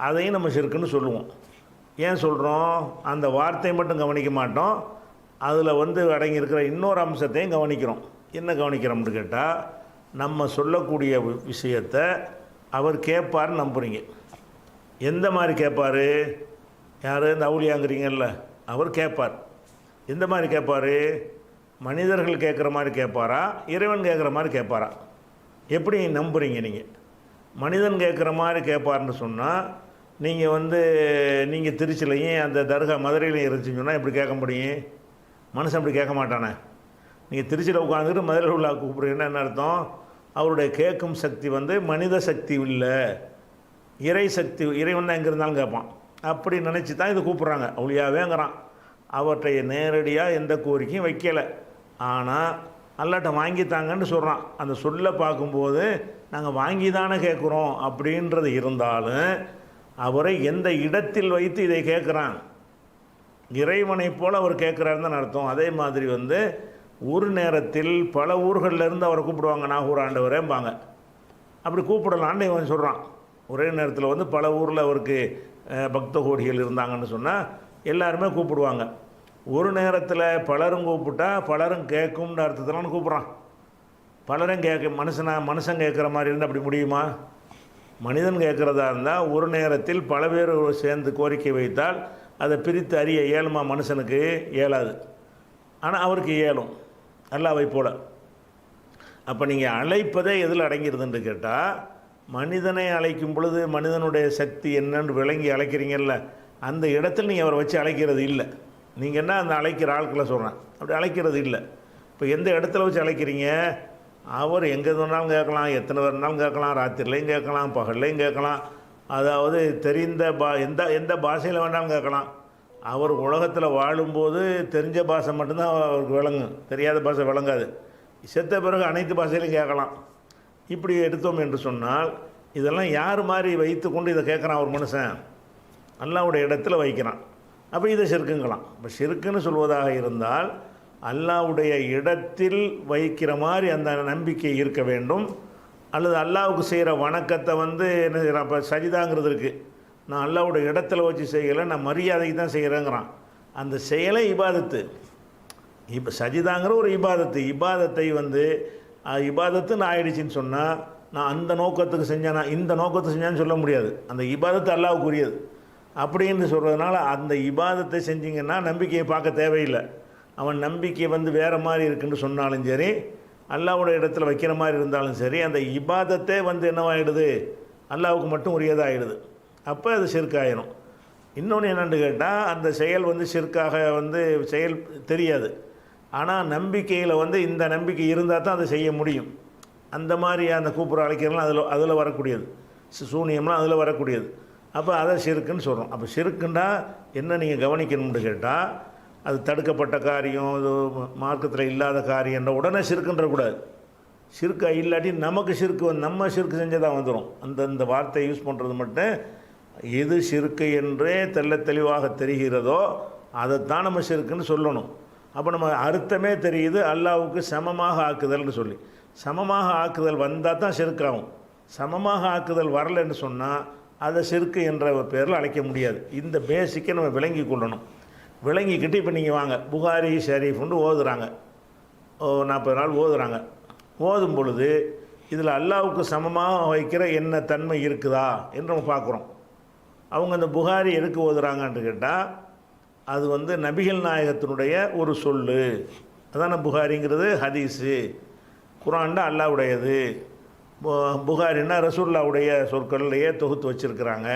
அதையும் நம்ம ஷிர்க்குன்னு சொல்லுவோம். ஏன் சொல்கிறோம்? அந்த வார்த்தையை மட்டும் கவனிக்க மாட்டோம், அதில் அடங்கியிருக்கிற இன்னொரு அம்சத்தையும் கவனிக்கிறோம். என்ன கவனிக்கிறோம்னு கேட்டால் நம்ம சொல்லக்கூடிய விஷயத்தை அவர் கேட்பார்னு நம்புகிறீங்க. எந்த மாதிரி கேட்பார்? யார்? இந்த அவுளியாங்கிறீங்கல்ல, அவர் கேட்பார். எந்த மாதிரி கேட்பார்? மனிதர்கள் கேட்குற மாதிரி கேட்பாரா, இறைவன் கேட்குற மாதிரி கேட்பாரா? எப்படி நம்புகிறீங்க நீங்கள்? மனிதன் கேட்குற மாதிரி கேட்பார்னு சொன்னால் நீங்கள் நீங்கள் திருச்சிலையும் அந்த தர்கா மதுரையிலையும் இருந்துச்சுன்னு சொன்னால் எப்படி கேட்க முடியும்? மனுஷன் அப்படி கேட்க மாட்டானே. நீங்கள் திருச்சியில் உட்காந்துட்டு மதுரையில் உள்ள கூப்பிட்றீங்கன்னா என்ன அர்த்தம்? அவருடைய கேட்கும் சக்தி மனித சக்தி இல்லை, இறை சக்தி. இறைவன் தான் எங்கே இருந்தாலும் கேட்பான். அப்படி நினச்சி தான் இது கூப்பிட்றாங்க. அவுளியாவேங்கிறான். அவற்றை நேரடியாக எந்த கோரிக்கையும் வைக்கலை, ஆனால் அல்லாட்ட வாங்கித்தாங்கன்னு சொல்கிறான். அந்த சொல்ல பார்க்கும்போது நாங்கள் வாங்கி தானே கேட்குறோம் அப்படின்றது இருந்தாலும் அவரை எந்த இடத்தில் வைத்து இதை கேட்குறான்? இறைவனைப் போல் அவர் கேட்குறாருன்னு தான் அர்த்தம். அதே மாதிரி ஒரு நேரத்தில் பல ஊர்களிலேருந்து அவரை கூப்பிடுவாங்க, நாகூர் ஆண்டவரேம்பாங்க. அப்படி கூப்பிடலான்னு இவன் சொல்கிறான். ஒரே நேரத்தில் பல ஊரில் அவருக்கு பக்த கோடிகள் இருந்தாங்கன்னு சொன்னால் எல்லாருமே கூப்பிடுவாங்க. ஒரு நேரத்தில் பலரும் கூப்பிட்டா பலரும் கேட்கும்னு அர்த்தத்தில்னு கூப்பிட்றான். பலரும் மனுஷன் கேட்குற மாதிரி இருந்தால் அப்படி முடியுமா? மனிதன் கேட்குறதா இருந்தால் ஒரு நேரத்தில் பல பேர் சேர்ந்து கோரிக்கை வைத்தால் அதை பிரித்து அறிய இயலுமா? மனுஷனுக்கு இயலாது, ஆனால் அவருக்கு இயலும், அல்லாஹ்வை போல. அப்போ நீங்கள் அழைப்பதே எதில் அடங்கிடுதுன்னு கேட்டால் மனிதனை அழைக்கும் பொழுது மனிதனுடைய சக்தி என்னன்னு விளங்கி அழைக்கிறீங்கல்ல, அந்த இடத்துல நீங்கள் அவரை வச்சு அழைக்கிறது இல்லை. நீங்கள் என்ன அந்த அழைக்கிற ஆட்களை சொல்கிறேன், அப்படி அழைக்கிறது இல்லை. இப்போ எந்த இடத்துல வச்சு அழைக்கிறீங்க? அவர் எங்கே வேணாலும் கேட்கலாம், எத்தனை வேணாலும் கேட்கலாம், ராத்திரிலையும் கேட்கலாம், பகல்லையும் கேட்கலாம், அதாவது தெரிந்த எந்த பாஷையில் வேண்டாலும் கேட்கலாம். அவர் உலகத்தில் வாழும்போது தெரிஞ்ச பாஷை மட்டும்தான் அவருக்கு விளங்கும், தெரியாத பாஷை விளங்காது. செத்த பிறகு அனைத்து பாஷையிலையும் கேட்கலாம். இப்படி எடுத்தோம் என்று சொன்னால் இதெல்லாம் யார் மாதிரி வைத்து கொண்டு இதை கேட்குறான் ஒரு மனுஷன்? அல்லாஹ்வுடைய இடத்துல வைக்கிறான். அப்போ இதை ஷிர்க்குங்களாம். இப்போ ஷிர்க்குன்னு சொல்வதாக இருந்தால் அல்லாஹ்வுடைய இடத்தில் வைக்கிற மாதிரி அந்த நம்பிக்கை இருக்க வேண்டும். அல்லது அல்லாஹ்வுக்கு செய்கிற வணக்கத்தை என்ன செய்கிறான்? இப்போ சஜிதாங்கிறது இருக்குது. நான் அல்லாவோட இடத்துல வச்சு செய்யலை, நான் மரியாதைக்கு தான் செய்கிறேங்கிறான். அந்த செயலை இபாதத்து. இப்போ சஜிதாங்கிற ஒரு இபாதத்தை வந்து இபாதத்துன்னு ஆயிடுச்சின்னு சொன்னால் நான் அந்த நோக்கத்துக்கு செஞ்சேன், நான் இந்த நோக்கத்துக்கு செஞ்சான்னு சொல்ல முடியாது. அந்த இபாதத்து அல்லாஹ்வுக்குரியது அப்படின்னு சொல்கிறதுனால அந்த இபாதத்தை செஞ்சிங்கன்னா நம்பிக்கையை பார்க்க தேவையில்லை. அவன் நம்பிக்கை வந்து வேறு மாதிரி இருக்குன்னு சொன்னாலும் சரி, அல்லாஹ்வோட இடத்துல வைக்கிற மாதிரி இருந்தாலும் சரி, அந்த இபாதத்தே வந்து என்னவாகிடுது, அல்லாஹ்வுக்கு மட்டும் உரியதாகிடுது. அப்போ அது ஷிர்காயிடும். இன்னொன்று என்னென்னு கேட்டால், அந்த செயல் வந்து ஷிர்காக வந்து செயல் தெரியாது. ஆனால் நம்பிக்கையில் வந்து இந்த நம்பிக்கை இருந்தால் தான் அதை செய்ய முடியும். அந்த மாதிரி அந்த கூப்பிட்ற அழைக்கிறலாம் அதில் வரக்கூடியது, சூனியம்லாம் அதில் வரக்கூடியது. அப்போ அதை ஷிர்க்குன்னு சொல்கிறோம். அப்போ ஷிர்க்குன்னா என்ன நீங்கள் கவனிக்கணும்னு கேட்டால், அது தடுக்கப்பட்ட காரியம், இது மார்க்கத்தில் இல்லாத காரியம்ன்ற உடனே ஷிர்க்குன்றக்கூடாது. ஷிர்க்கா இல்லாட்டி நமக்கு ஷிர்க்கு வந்து நம்ம ஷிர்க்கு செஞ்சதாக வந்துடும். அந்த வார்த்தையை யூஸ் பண்ணுறது மட்டும் எது ஷிர்க்கு என்றே தெளிவாக தெரிகிறதோ அதைத்தான் நம்ம ஷிர்க்குன்னு சொல்லணும். அப்போ நம்ம அர்த்தமே தெரியுது, அல்லாஹ்வுக்கு சமமாக ஆக்குதல்னு சொல்லி. சமமாக ஆக்குதல் வந்தால் தான் ஷிர்க்காகும். சமமாக ஆக்குதல் வரலைன்னு சொன்னால் அதை ஷிர்க்கு என்ற பேரில் அழைக்க முடியாது. இந்த பேசிக்கை நம்ம விளங்கி கொள்ளணும். விளங்கிக்கிட்டு இப்போ நீங்கள் வாங்க, புகாரி ஷரீஃப்னு ஓதுறாங்க, 40 நாள் ஓதுறாங்க. ஓதும் பொழுது இதில் அல்லாஹ்வுக்கு சமமாக வைக்கிற என்ன தன்மை இருக்குதா என்று நம்ம பார்க்குறோம். அவங்க அந்த புகாரி எதுக்கு ஓதுறாங்கன்னு கேட்டால், அது வந்து நபிகள் நாயகத்தினுடைய ஒரு சொல்லு. அதான புகாரிங்கிறது ஹதீஸு. குர்ஆன்ல அல்லாஹ்வுடையது, புகாரின்னா ரசூலுல்லாஹ்வுடைய சொற்கள்லையே தொகுத்து வச்சுருக்கிறாங்க.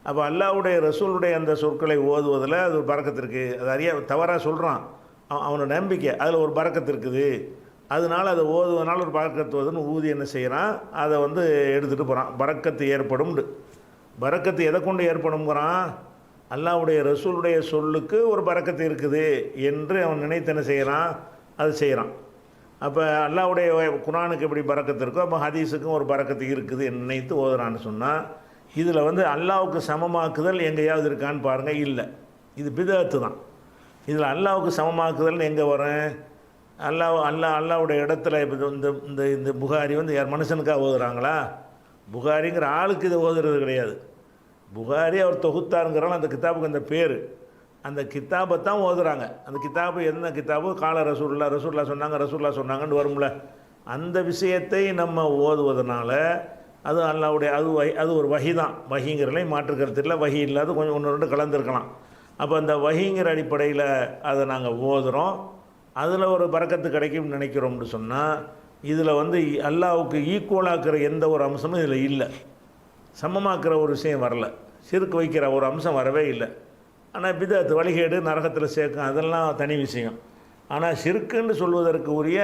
அப்போ அல்லாஹ்வுடைய ரசூலுடைய அந்த சொற்களை ஓதுவதில் அது ஒரு பரக்கத்து இருக்குது. அது தவறாக சொல்கிறான், அவனோட நம்பிக்கை அதில் ஒரு பரக்கத்து இருக்குது. அதனால் அதை ஓதுவதனால ஒரு பரக்கத்து வருதுன்னு ஊதி என்ன செய்கிறான், அதை வந்து எடுத்துகிட்டு போகிறான். பரக்கத்து ஏற்படும். பரக்கத்து எதை கொண்டு ஏற்படுங்கிறான், அல்லாஹ்வுடைய ரசூலுடைய சொல்லுக்கு ஒரு பரக்கத்து இருக்குது என்று அவன் நினைத்து என்ன செய்கிறான், அது செய்கிறான். அப்போ அல்லாஹ்வுடைய குர்ஆனுக்கு எப்படி பரக்கத்து இருக்கோ அப்போ ஹதீஸுக்கும் ஒரு பரக்கத்து இருக்குது என்று நினைத்து ஓதுறான்னு சொன்னால், இதில் வந்து அல்லாஹ்வுக்கு சமமாக்குதல் எங்கேயாவது இருக்கான்னு பாருங்கள். இல்லை, இது பிதஅத்து தான். இதில் அல்லாஹ்வுக்கு சமமாக்குதல்னு எங்கே வரும், அல்லாஹ்வுடைய இடத்துல இப்போ இந்த புகாரி வந்து யார் மனுஷனுக்காக ஓதுறாங்களா? புகாரிங்கிற ஆளுக்கு இதை ஓதுறது கிடையாது. புகாரி அவர் தொகுத்தாருங்கிறாலும் அந்த கித்தாபுக்கு அந்த பேர், அந்த கித்தாபை தான் ஓதுறாங்க. அந்த கித்தாபு என்ன கித்தாபு, கால ரசூல்லா சொன்னாங்கன்னு வரும்ல, அந்த விஷயத்தை நம்ம ஓதுவதனால அது அல்லாஹ்வுடைய அது ஒரு வஹி தான். வஹிங்கிறலை மாற்றுக்கிறது இல்லை, வஹி இல்லாத கொஞ்சம் ஒன்று ரெண்டு கலந்துருக்கலாம். அப்போ அந்த வஹிங்கிற அடிப்படையில் அதை நாங்கள் ஓதுகிறோம், அதில் ஒரு பரக்கத்து கிடைக்கும்னு நினைக்கிறோம்னு சொன்னால், இதில் வந்து அல்லாஹ்வுக்கு ஈக்குவலாக்குற எந்த ஒரு அம்சமும் இதில் இல்லை. சமமாக்குற ஒரு விஷயம் வரல, ஷிர்க் வைக்கிற ஒரு அம்சம் வரவே இல்லை. ஆனால் பிதஅத்து வழிகேடு நரகத்தில் சேர்க்கும், அதெல்லாம் தனி விஷயம். ஆனால் ஷிர்க்குன்னு சொல்வதற்கு உரிய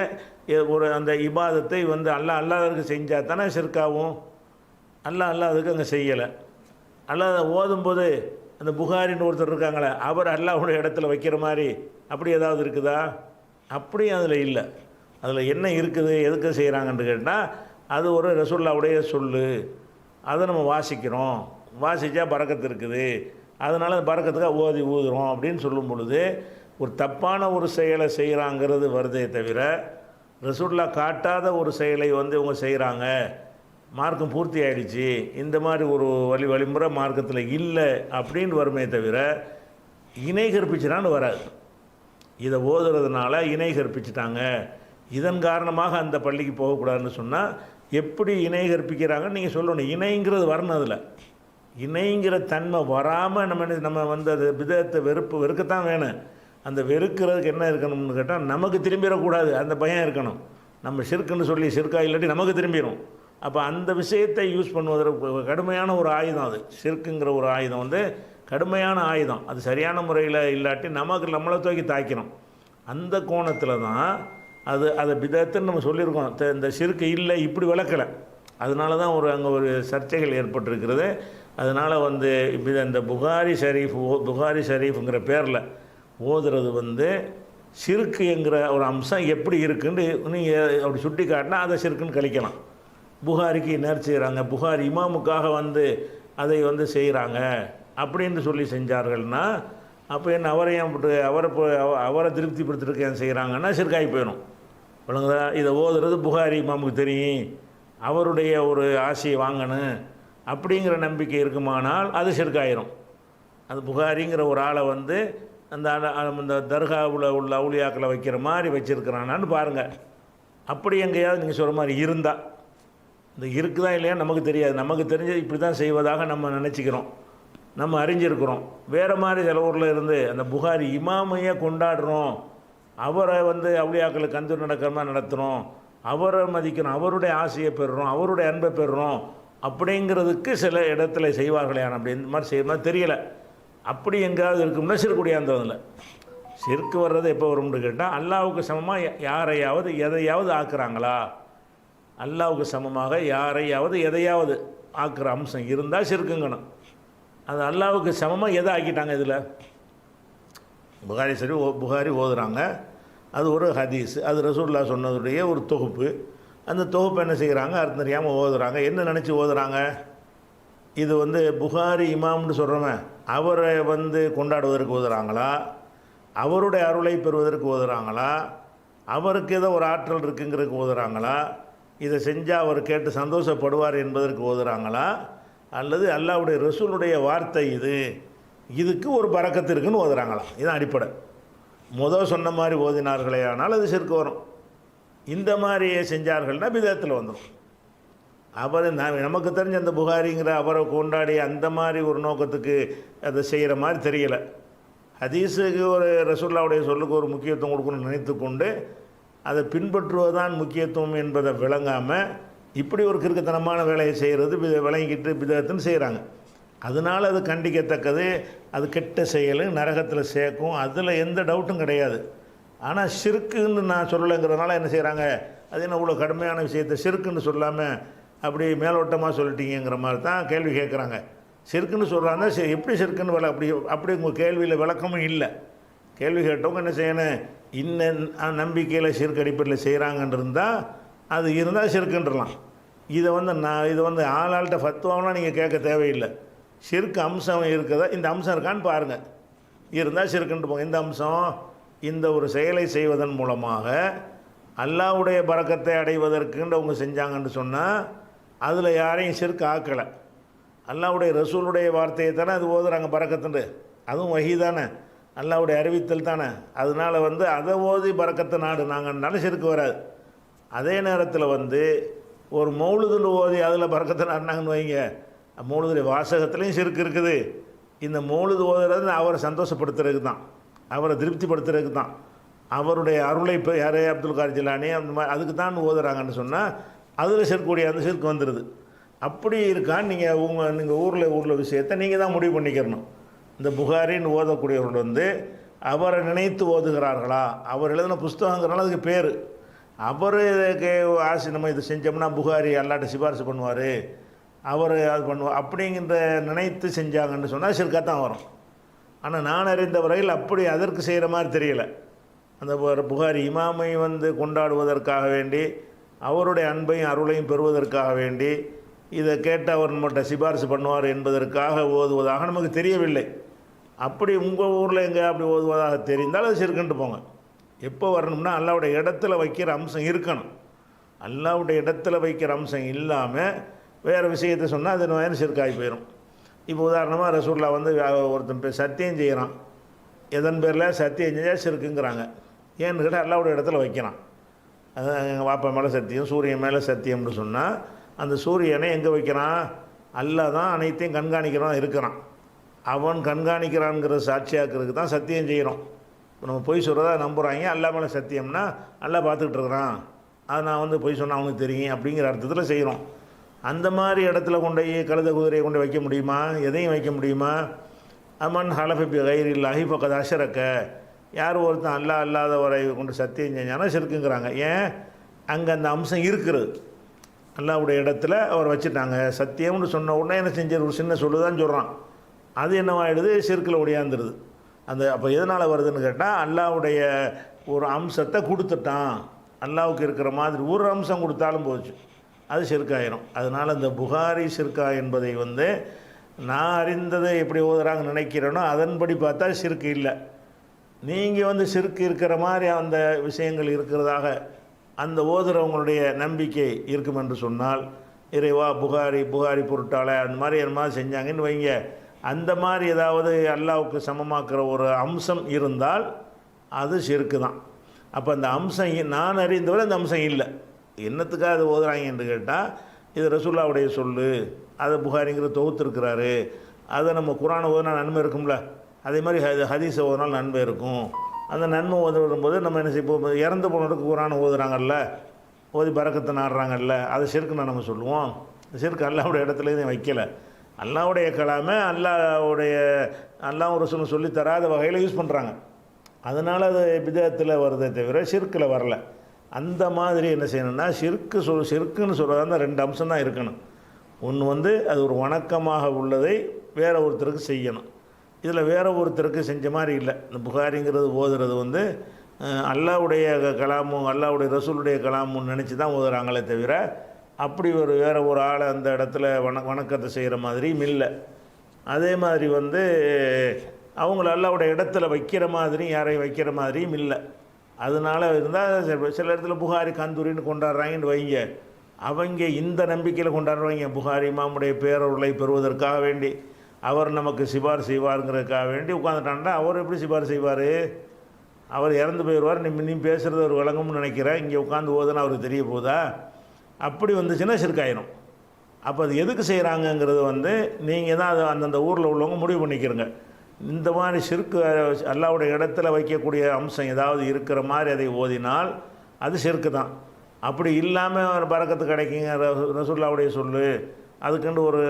ஒரு அந்த இபாதத்தை வந்து அல்லாதவருக்கு செஞ்சால் தானே ஷிர்காவும். அல்லாததுக்கு அங்கே செய்யலை. அல்லாத ஓதும்போது அந்த புகாரின்னு ஒருத்தர் இருக்காங்களே, அவர் அல்லாஹ்வுடைய இடத்துல வைக்கிற மாதிரி அப்படி ஏதாவது இருக்குதா? அப்படியும் அதில் இல்லை. அதில் என்ன இருக்குது, எதுக்கு செய்கிறாங்கன்னு கேட்டால், அது ஒரு ரசூலுல்லாஹ்வுடைய சொல்லு, அதை நம்ம வாசிக்கிறோம், வாசித்தா பரக்கத்து இருக்குது, அதனால் பரக்கத்துக்காக ஊதுறோம் அப்படின்னு சொல்லும் பொழுது ஒரு தப்பான ஒரு செயலை செய்கிறாங்கிறது வருதே தவிர, ரசூலுல்லாஹ் காட்டாத ஒரு செயலை வந்து இவங்க செய்கிறாங்க, மார்க்கம் பூர்த்தி ஆகிடுச்சு, இந்த மாதிரி ஒரு வழிமுறை மார்க்கத்தில் இல்லை அப்படின்னு வருமே தவிர இணை கற்பிச்சிடான்னு வராது. இதை ஓதுறதுனால இணை கற்பிச்சிட்டாங்க, இதன் காரணமாக அந்த பள்ளிக்கு போகக்கூடாதுன்னு சொன்னால் எப்படி இணை கற்பிக்கிறாங்கன்னு நீங்கள் சொல்லணும். இணைங்கிறது வரணும், அதில் இணைங்கிற தன்மை வராமல் நம்ம வந்து அது பிதஅத்தை வெறுக்கத்தான் வேணும். அந்த வெறுக்கிறதுக்கு என்ன இருக்கணும்னு கேட்டால், நமக்கு திரும்பிடக்கூடாது, அந்த பயம் இருக்கணும். நம்ம ஷிர்க்குன்னு சொல்லி ஷிர்கா இல்லாட்டி நமக்கு திரும்பிடும். அப்போ அந்த விஷயத்தை யூஸ் பண்ணுவதற்கு கடுமையான ஒரு ஆயுதம் அது. ஷிர்க்குங்கிற ஒரு ஆயுதம் வந்து கடுமையான ஆயுதம். அது சரியான முறையில் இல்லாட்டி நம்மளை தூக்கி தாக்கணும். அந்த கோணத்தில் தான் அதை பிதஅத்துன்னு நம்ம சொல்லியிருக்கோம். இந்த ஷிர்க்கு இல்லை இப்படி விளக்கலை, அதனால தான் அங்கே ஒரு சர்ச்சைகள் ஏற்பட்டிருக்கிறது. அதனால் வந்து இந்த புகாரி ஷரீஃபுங்கிற பேரில் ஓதுறது வந்து ஷிர்க்கு என்கிற ஒரு அம்சம் எப்படி இருக்குன்னு நீங்கள் அப்படி சுட்டி காட்டினா அதை ஷிர்க்குன்னு கழிக்கலாம். புகாரிக்கு நேர் செய்கிறாங்க, புகாரி இமாமுக்காக வந்து அதை வந்து செய்கிறாங்க அப்படின்னு சொல்லி செஞ்சார்கள்னா, அப்போ என்ன அவரை திருப்திப்படுத்திருக்க ஏன் செய்கிறாங்கன்னா ஷிர்காகி போயிடும். ஒழுங்குதா? இதை ஓதுறது புகாரி இமாமுக்கு தெரியும், அவருடைய ஒரு ஆசையை வாங்கணும், அப்படிங்கிற நம்பிக்கை இருக்குமானால் அது ஷிர்காயிரும். அது புகாரிங்கிற ஒரு ஆளை வந்து அந்த தர்காவில் உள்ள அவுலியாக்களை வைக்கிற மாதிரி வச்சுருக்கிறானான்னு பாருங்கள். அப்படி எங்கேயாவது நீங்கள் சொல்கிற மாதிரி இருந்தால், இந்த இருக்குதா இல்லையா நமக்கு தெரியாது. நமக்கு தெரிஞ்சது இப்படி தான் செய்வதாக நம்ம நினச்சிக்கிறோம், நம்ம அறிஞ்சிருக்கிறோம். வேறு மாதிரி சில ஊரில் இருந்து அந்த புகாரி இமாமையே கொண்டாடுறோம், அவரை வந்து அவுலியாக்களுக்கு கந்து நடக்கிற மாதிரி நடத்துகிறோம், அவரை மதிக்கிறோம், அவருடைய ஆசையை பெறுறோம், அவருடைய அன்பை பெறுறோம் அப்படிங்கிறதுக்கு சில இடத்துல செய்வார்களே. ஆனால் அப்படி இந்த மாதிரி செய்கிற மாதிரி தெரியலை. அப்படி எங்கேயாவது இருக்கும்னா சிறுக்குடியாந்ததில்லை. சிறுக்கு வர்றது எப்போ வரும்னு கேட்டால், அல்லாவுக்கு சமமாக யாரையாவது எதையாவது ஆக்குறாங்களா, அல்லாவுக்கு சமமாக யாரையாவது எதையாவது ஆக்குற அம்சம் இருந்தால் சிறுக்குங்கணும். அது அல்லாவுக்கு சமமாக எதை ஆக்கிட்டாங்க இதில்? புகாரி ஓதுறாங்க, அது ஒரு ஹதீஸ், அது ரசூலுல்லாஹ் சொன்னதுடைய ஒரு தொகுப்பு. அந்த தொகுப்பு என்ன செய்கிறாங்க, அர்த்தம் தெரியாமல் ஓதுறாங்க. என்ன நினச்சி ஓதுறாங்க? இது வந்து புகாரி இமாம்னு சொல்கிறவன் அவரை வந்து கொண்டாடுவதற்கு ஓதுறாங்களா, அவருடைய அருளை பெறுவதற்கு ஓதுறாங்களா, அவருக்கு ஏதோ ஒரு ஆற்றல் இருக்குங்கிறதுக்கு ஓதுறாங்களா, இதை செஞ்சால் அவர் கேட்டு சந்தோஷப்படுவார் என்பதற்கு ஓதுறாங்களா, அல்லது அல்லாஹ்வுடைய ரசூலுடைய வார்த்தை இதுக்கு ஒரு பரக்கத்து இருக்குன்னு ஓதுறாங்களா? இதுதான் அடிப்படை. சொன்ன மாதிரி ஓதினார்களே ஆனால் அது ஷிர்க் வரும். இந்த மாதிரி செஞ்சார்கள்னா பிதத்தில் வந்துடும். அவர் நமக்கு தெரிஞ்ச அந்த புகாரிங்கிற அவரை கொண்டாடி அந்த மாதிரி ஒரு நோக்கத்துக்கு அதை செய்கிற மாதிரி தெரியலை. ஹதீஸுக்கு ஒரு ரசூலுல்லாஹ்வுடைய சொல்லுக்கு ஒரு முக்கியத்துவம் கொடுக்கணும்னு நினைத்து கொண்டு அதை பின்பற்றுவதுதான் முக்கியத்துவம் என்பதை விளங்காமல் இப்படி ஒரு கிறுக்குத்தனமான வேலையை செய்கிறது விளங்கிக்கிட்டு பிதத்துன்னு செய்கிறாங்க. அதனால் அது கண்டிக்கத்தக்கது, அது கெட்ட செயல், நரகத்தில் சேர்க்கும், அதில் எந்த டவுட்டும் கிடையாது. ஆனால் ஷிர்க்குன்னு நான் சொல்லலைங்கிறதுனால என்ன செய்கிறாங்க, அது என்ன இவ்வளோ கடுமையான விஷயத்தை ஷிர்க்குன்னு சொல்லாமல் அப்படி மேலோட்டமாக சொல்லிட்டீங்கிற மாதிரி தான் கேள்வி கேட்குறாங்க. ஷிர்க்குன்னு சொல்கிறாங்க, எப்படி ஷிர்க்குன்னு அப்படி உங்கள் கேள்வியில் விளக்கமும் இல்லை. கேள்வி கேட்டவங்க என்ன செய்யணும், இன்னும் நம்பிக்கையில் ஷிர்க் அடிப்படையில் செய்கிறாங்கன்னு இருந்தால் அது இருந்தால் ஷிர்க்குன்றலாம். இதை வந்து ஆளாள்கிட்ட ஃபத்வாவெலாம் நீங்கள் கேட்க தேவையில்லை. ஷிர்க் அம்சம் இருக்குதா, இந்த அம்சம் இருக்கான்னு பாருங்கள், இருந்தால் ஷிர்க்குன்ட்டு போங்க. இந்த அம்சம், இந்த ஒரு செயலை செய்வதன் மூலமாக அல்லாஹ்வுடைய பரக்கத்தை அடைவதற்குன்னு அவங்க செஞ்சாங்கன்னு சொன்னால் அதில் யாரையும் ஷிர்க் ஆக்கலை. அல்லாஹ்வுடைய ரசூலுடைய வார்த்தையை தானே அது ஓதுறாங்க பரக்கத்துண்டு, அதுவும் வஹி தானே, அல்லாஹ்வுடைய அறிவித்தல் தானே. அதனால் அதை ஓதி பரக்கத்தை நாடு நாங்கன்னாலும் ஷிர்க் வராது. அதே நேரத்தில் ஒரு மௌலுதுன்னு ஓதி அதில் பரக்கத்தை நாடினாங்கன்னு வைங்க, மௌலுதுடைய வாசகத்துலேயும் ஷிர்க் இருக்குது. இந்த மௌலுது ஓதுறது அவரை சந்தோஷப்படுத்துறதுக்கு தான், அவரை திருப்திப்படுத்துறதுக்கு தான், அவருடைய அருளை இப்போ யாரே அப்துல் கார் ஜிலானி அந்த மாதிரி அதுக்கு தான் ஓதுறாங்கன்னு சொன்னால் அதில் ஷிர்க்குடைய அந்த ஷிர்க் வந்துடுது. அப்படி இருக்கான்னு நீங்கள் ஊரில் விஷயத்தை நீங்கள் தான் முடிவு பண்ணிக்கிறணும். இந்த புகாரின்னு ஓதக்கூடியவர்கள் அவரை நினைத்து ஓதுகிறார்களா, அவர் எழுதின புஸ்தகங்கிறனால அதுக்கு பேர், அவர் ஆசை நம்ம இது செஞ்சோம்னா புகாரி அல்லாட்ட சிபாரிசு பண்ணுவார், அவர் அது பண்ணுவார் அப்படிங்கிற நினைத்து செஞ்சாங்கன்னு சொன்னால் ஷிர்காக தான் வரும். ஆனால் நான் அறிந்த வரையில் அப்படி அதற்கு செய்கிற மாதிரி தெரியலை. அந்த புகாரி இமாமை கொண்டாடுவதற்காக வேண்டி, அவருடைய அன்பையும் அருளையும் பெறுவதற்காக வேண்டி, இதை கேட்டு அவர் நம்மகிட்ட சிபாரிசு பண்ணுவார் என்பதற்காக ஓதுவதாக நமக்கு தெரியவில்லை. அப்படி உங்கள் ஊரில் எங்கே அப்படி ஓதுவதாக தெரிந்தால் அது ஷிர்க்குன்ட்டு போங்க. எப்போ வரணும்னா அல்லாஹ்வுடைய இடத்துல வைக்கிற அம்சம் இருக்கணும். அல்லாஹ்வுடைய இடத்துல வைக்கிற அம்சம் இல்லாமல் வேறு விஷயத்தை சொன்னால் அது வேறு ஷிர்காகி போயிடும். இப்போ உதாரணமாக ரசூலுல்லாஹ் ஒருத்தன் சத்தியம் செய்கிறான், எதன் பேரில் சத்தியம் செஞ்சால் ஷிர்க்குங்கிறாங்க. ஏன்னு கேட்டால் அல்லாஹ்வுடைய இடத்துல வைக்கிறான். அதான் எங்கள் வாப்பா மேலே சத்தியம், சூரியன் மேலே சத்தியம்னு சொன்னால் அந்த சூரியனை எங்கே வைக்கிறான், அல்லாஹ் தான் அனைத்தையும் கண்காணிக்கிறான் இருக்கிறான். அவன் கண்காணிக்கிறான்ங்கிற சாட்சியாக்கிறதுக்கு தான் சத்தியம் செய்கிறோம். இப்போ நம்ம பொய் சொல்கிறதா நம்புகிறாங்க, அல்லாஹ் மேலே சத்தியம்னா அல்லாஹ் பார்த்துக்கிட்டு இருக்கிறான், அது நான் பொய் சொன்னால் அவனுக்கு தெரியும் அப்படிங்கிற அர்த்தத்தில் செய்கிறோம். அந்த மாதிரி இடத்துல கொண்டு கழுத குதிரையை கொண்டு வைக்க முடியுமா, எதையும் வைக்க முடியுமா? அமன் ஹலஃபி கைரில்லாஹி ஃபக்கத் அஷ்ரக்க, யார் ஒருத்தன் அல்லாஹ் அல்லாதவரை கொண்டு சத்தியம் செஞ்சானா ஷிர்க்குங்கிறாங்க. ஏன்? அங்கே அந்த அம்சம் இருக்கிறது. அல்லாஹ்வுடைய இடத்துல அவர் வச்சுட்டாங்க. சத்தியம்னு சொன்ன உடனே என்ன செஞ்சார், ஒரு சின்ன சொல்லுதான் சொல்கிறான், அது என்னவாயிடுது, ஷிர்க்கில் ஒடியாந்துருது. அப்போ எதனால் வருதுன்னு கேட்டால் அல்லாஹ்வுடைய ஒரு அம்சத்தை கொடுத்துட்டான், அல்லாஹ்வுக்கு இருக்கிற மாதிரி ஒரு அம்சம் கொடுத்தாலும் போச்சு, அது ஷிர்காயிரும். அதனால் இந்த புகாரி ஷிர்கா என்பதை நான் அறிந்ததை எப்படி ஓதுறாங்க நினைக்கிறேனோ அதன்படி பார்த்தா ஷிர்க் இல்லை. நீங்கள் ஷிர்க் இருக்கிற மாதிரி அந்த விஷயங்கள் இருக்கிறதாக அந்த ஓதுறவங்களுடைய நம்பிக்கை இருக்கும் என்று சொன்னால் இறைவா புகாரி பொருட்டால் அந்த மாதிரி என்ன மாதிரி செஞ்சாங்கன்னு வைங்க, அந்த மாதிரி ஏதாவது அல்லாஹ்வுக்கு சமமாக்குற ஒரு அம்சம் இருந்தால் அது ஷிர்க்கு தான். அப்போ அந்த அம்சம் நான் அறிந்தவரை அந்த அம்சம் இல்லை. என்னத்துக்காக அது ஓதுறாங்க என்று கேட்டால், இது ரசூலுல்லாவுடைய சொல்லு, அதை புகாரிங்கிற தொகுத்துருக்கிறாரு, அதை நம்ம குர்ஆனை ஓதுனா நன்மை இருக்கும்ல, அதே மாதிரி ஹதீஸை ஓதுனாலும் நன்மை இருக்கும். அந்த நன்மை ஓதும்போது நம்ம என்ன செய்வோம், இறந்து போனதுக்கு குர்ஆனை ஓதுறாங்கல்ல, ஓதி பரக்கத்தை நாடுறாங்கல்ல, அதை ஷிர்க்குன்னு நம்ம சொல்லுவோம். ஷிர்க்கு அல்லாஹ்வுடைய இடத்துலேயும் வைக்கலை. அல்லாஹ்வுடைய கலாமை அல்லாஹ்வும் ரசூலும் சொல்லி தராத வகையில் யூஸ் பண்ணுறாங்க. அதனால் அது பிதத்தில் வருதே தவிர ஷிர்க்கில் வரல. அந்த மாதிரி என்ன செய்யணும்னா, ஷிர்க்குன்னு சொல்கிறதா இருந்தால் 2 அம்சம் தான் இருக்கணும். ஒன்று அது ஒரு வணக்கமாக உள்ளதை வேற ஒருத்தருக்கு செய்யணும். இதில் வேற ஒருத்தருக்கு செஞ்ச மாதிரி இல்லை. இந்த புகாரிங்கிறது ஓதுறது அல்லாஹ்வுடைய கலாமும் அல்லாஹ்வுடைய ரசூலுடைய கலாமும் நினச்சி தான் ஓதுறாங்களே தவிர, அப்படி வேற ஒரு ஆளை அந்த இடத்துல வணக்கத்தை செய்கிற மாதிரியும் இல்லை. அதே மாதிரி அவங்கள அல்லாஹ்வுடைய இடத்துல வைக்கிற மாதிரியும் யாரையும் வைக்கிற மாதிரியும் இல்லை. அதனால் இருந்தால் சில இடத்துல புகாரி கந்தூரின்னு கொண்டாடுறாங்கன்னு வைங்க, அவங்க இந்த நம்பிக்கையில் கொண்டாடுறவங்க புகாரி இமாமுடைய பேரொருளை பெறுவதற்காக வேண்டி, அவர் நமக்கு சிபார் செய்வாருங்கிறதுக்காக வேண்டி உட்காந்துட்டான்டா. அவர் எப்படி சிபார் செய்வார்? அவர் இறந்து போயிடுவார். நீ பேசுகிறது ஒரு விளங்கும்னு நினைக்கிறேன், இங்கே உட்காந்து ஓதுன்னு அவருக்கு தெரிய போதா? அப்படி வந்துச்சுன்னா ஷிர்காயிரும். அப்போ அது எதுக்கு செய்கிறாங்கங்கிறது நீங்கள் தான் அதை அந்தந்த ஊரில் உள்ளவங்க முடிவு பண்ணிக்கிறங்க. இந்த மாதிரி ஷிர்க்கு அல்லாஹ்வுடைய இடத்துல வைக்கக்கூடிய அம்சம் ஏதாவது இருக்கிற மாதிரி அதை ஓதினால் அது ஷிர்க்கு தான். அப்படி இல்லாமல் பரக்கத்து கிடைக்குங்க, ரசூலுல்லாவுடைய சொல்லு, அதுக்குண்டு ஒரு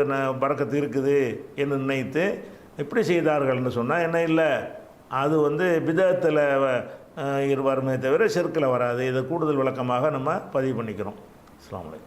பரக்கத்து இருக்குது என்று நினைத்து இப்படி செய்தார்கள்னு சொன்னால் என்ன இல்லை, அது பிதத்தில் வருமே தவிர ஷிர்க்கில் வராது. இதை கூடுதல் விளக்கமாக நம்ம பதிவு பண்ணிக்கிறோம். அஸ்ஸலாமு அலைக்கும்.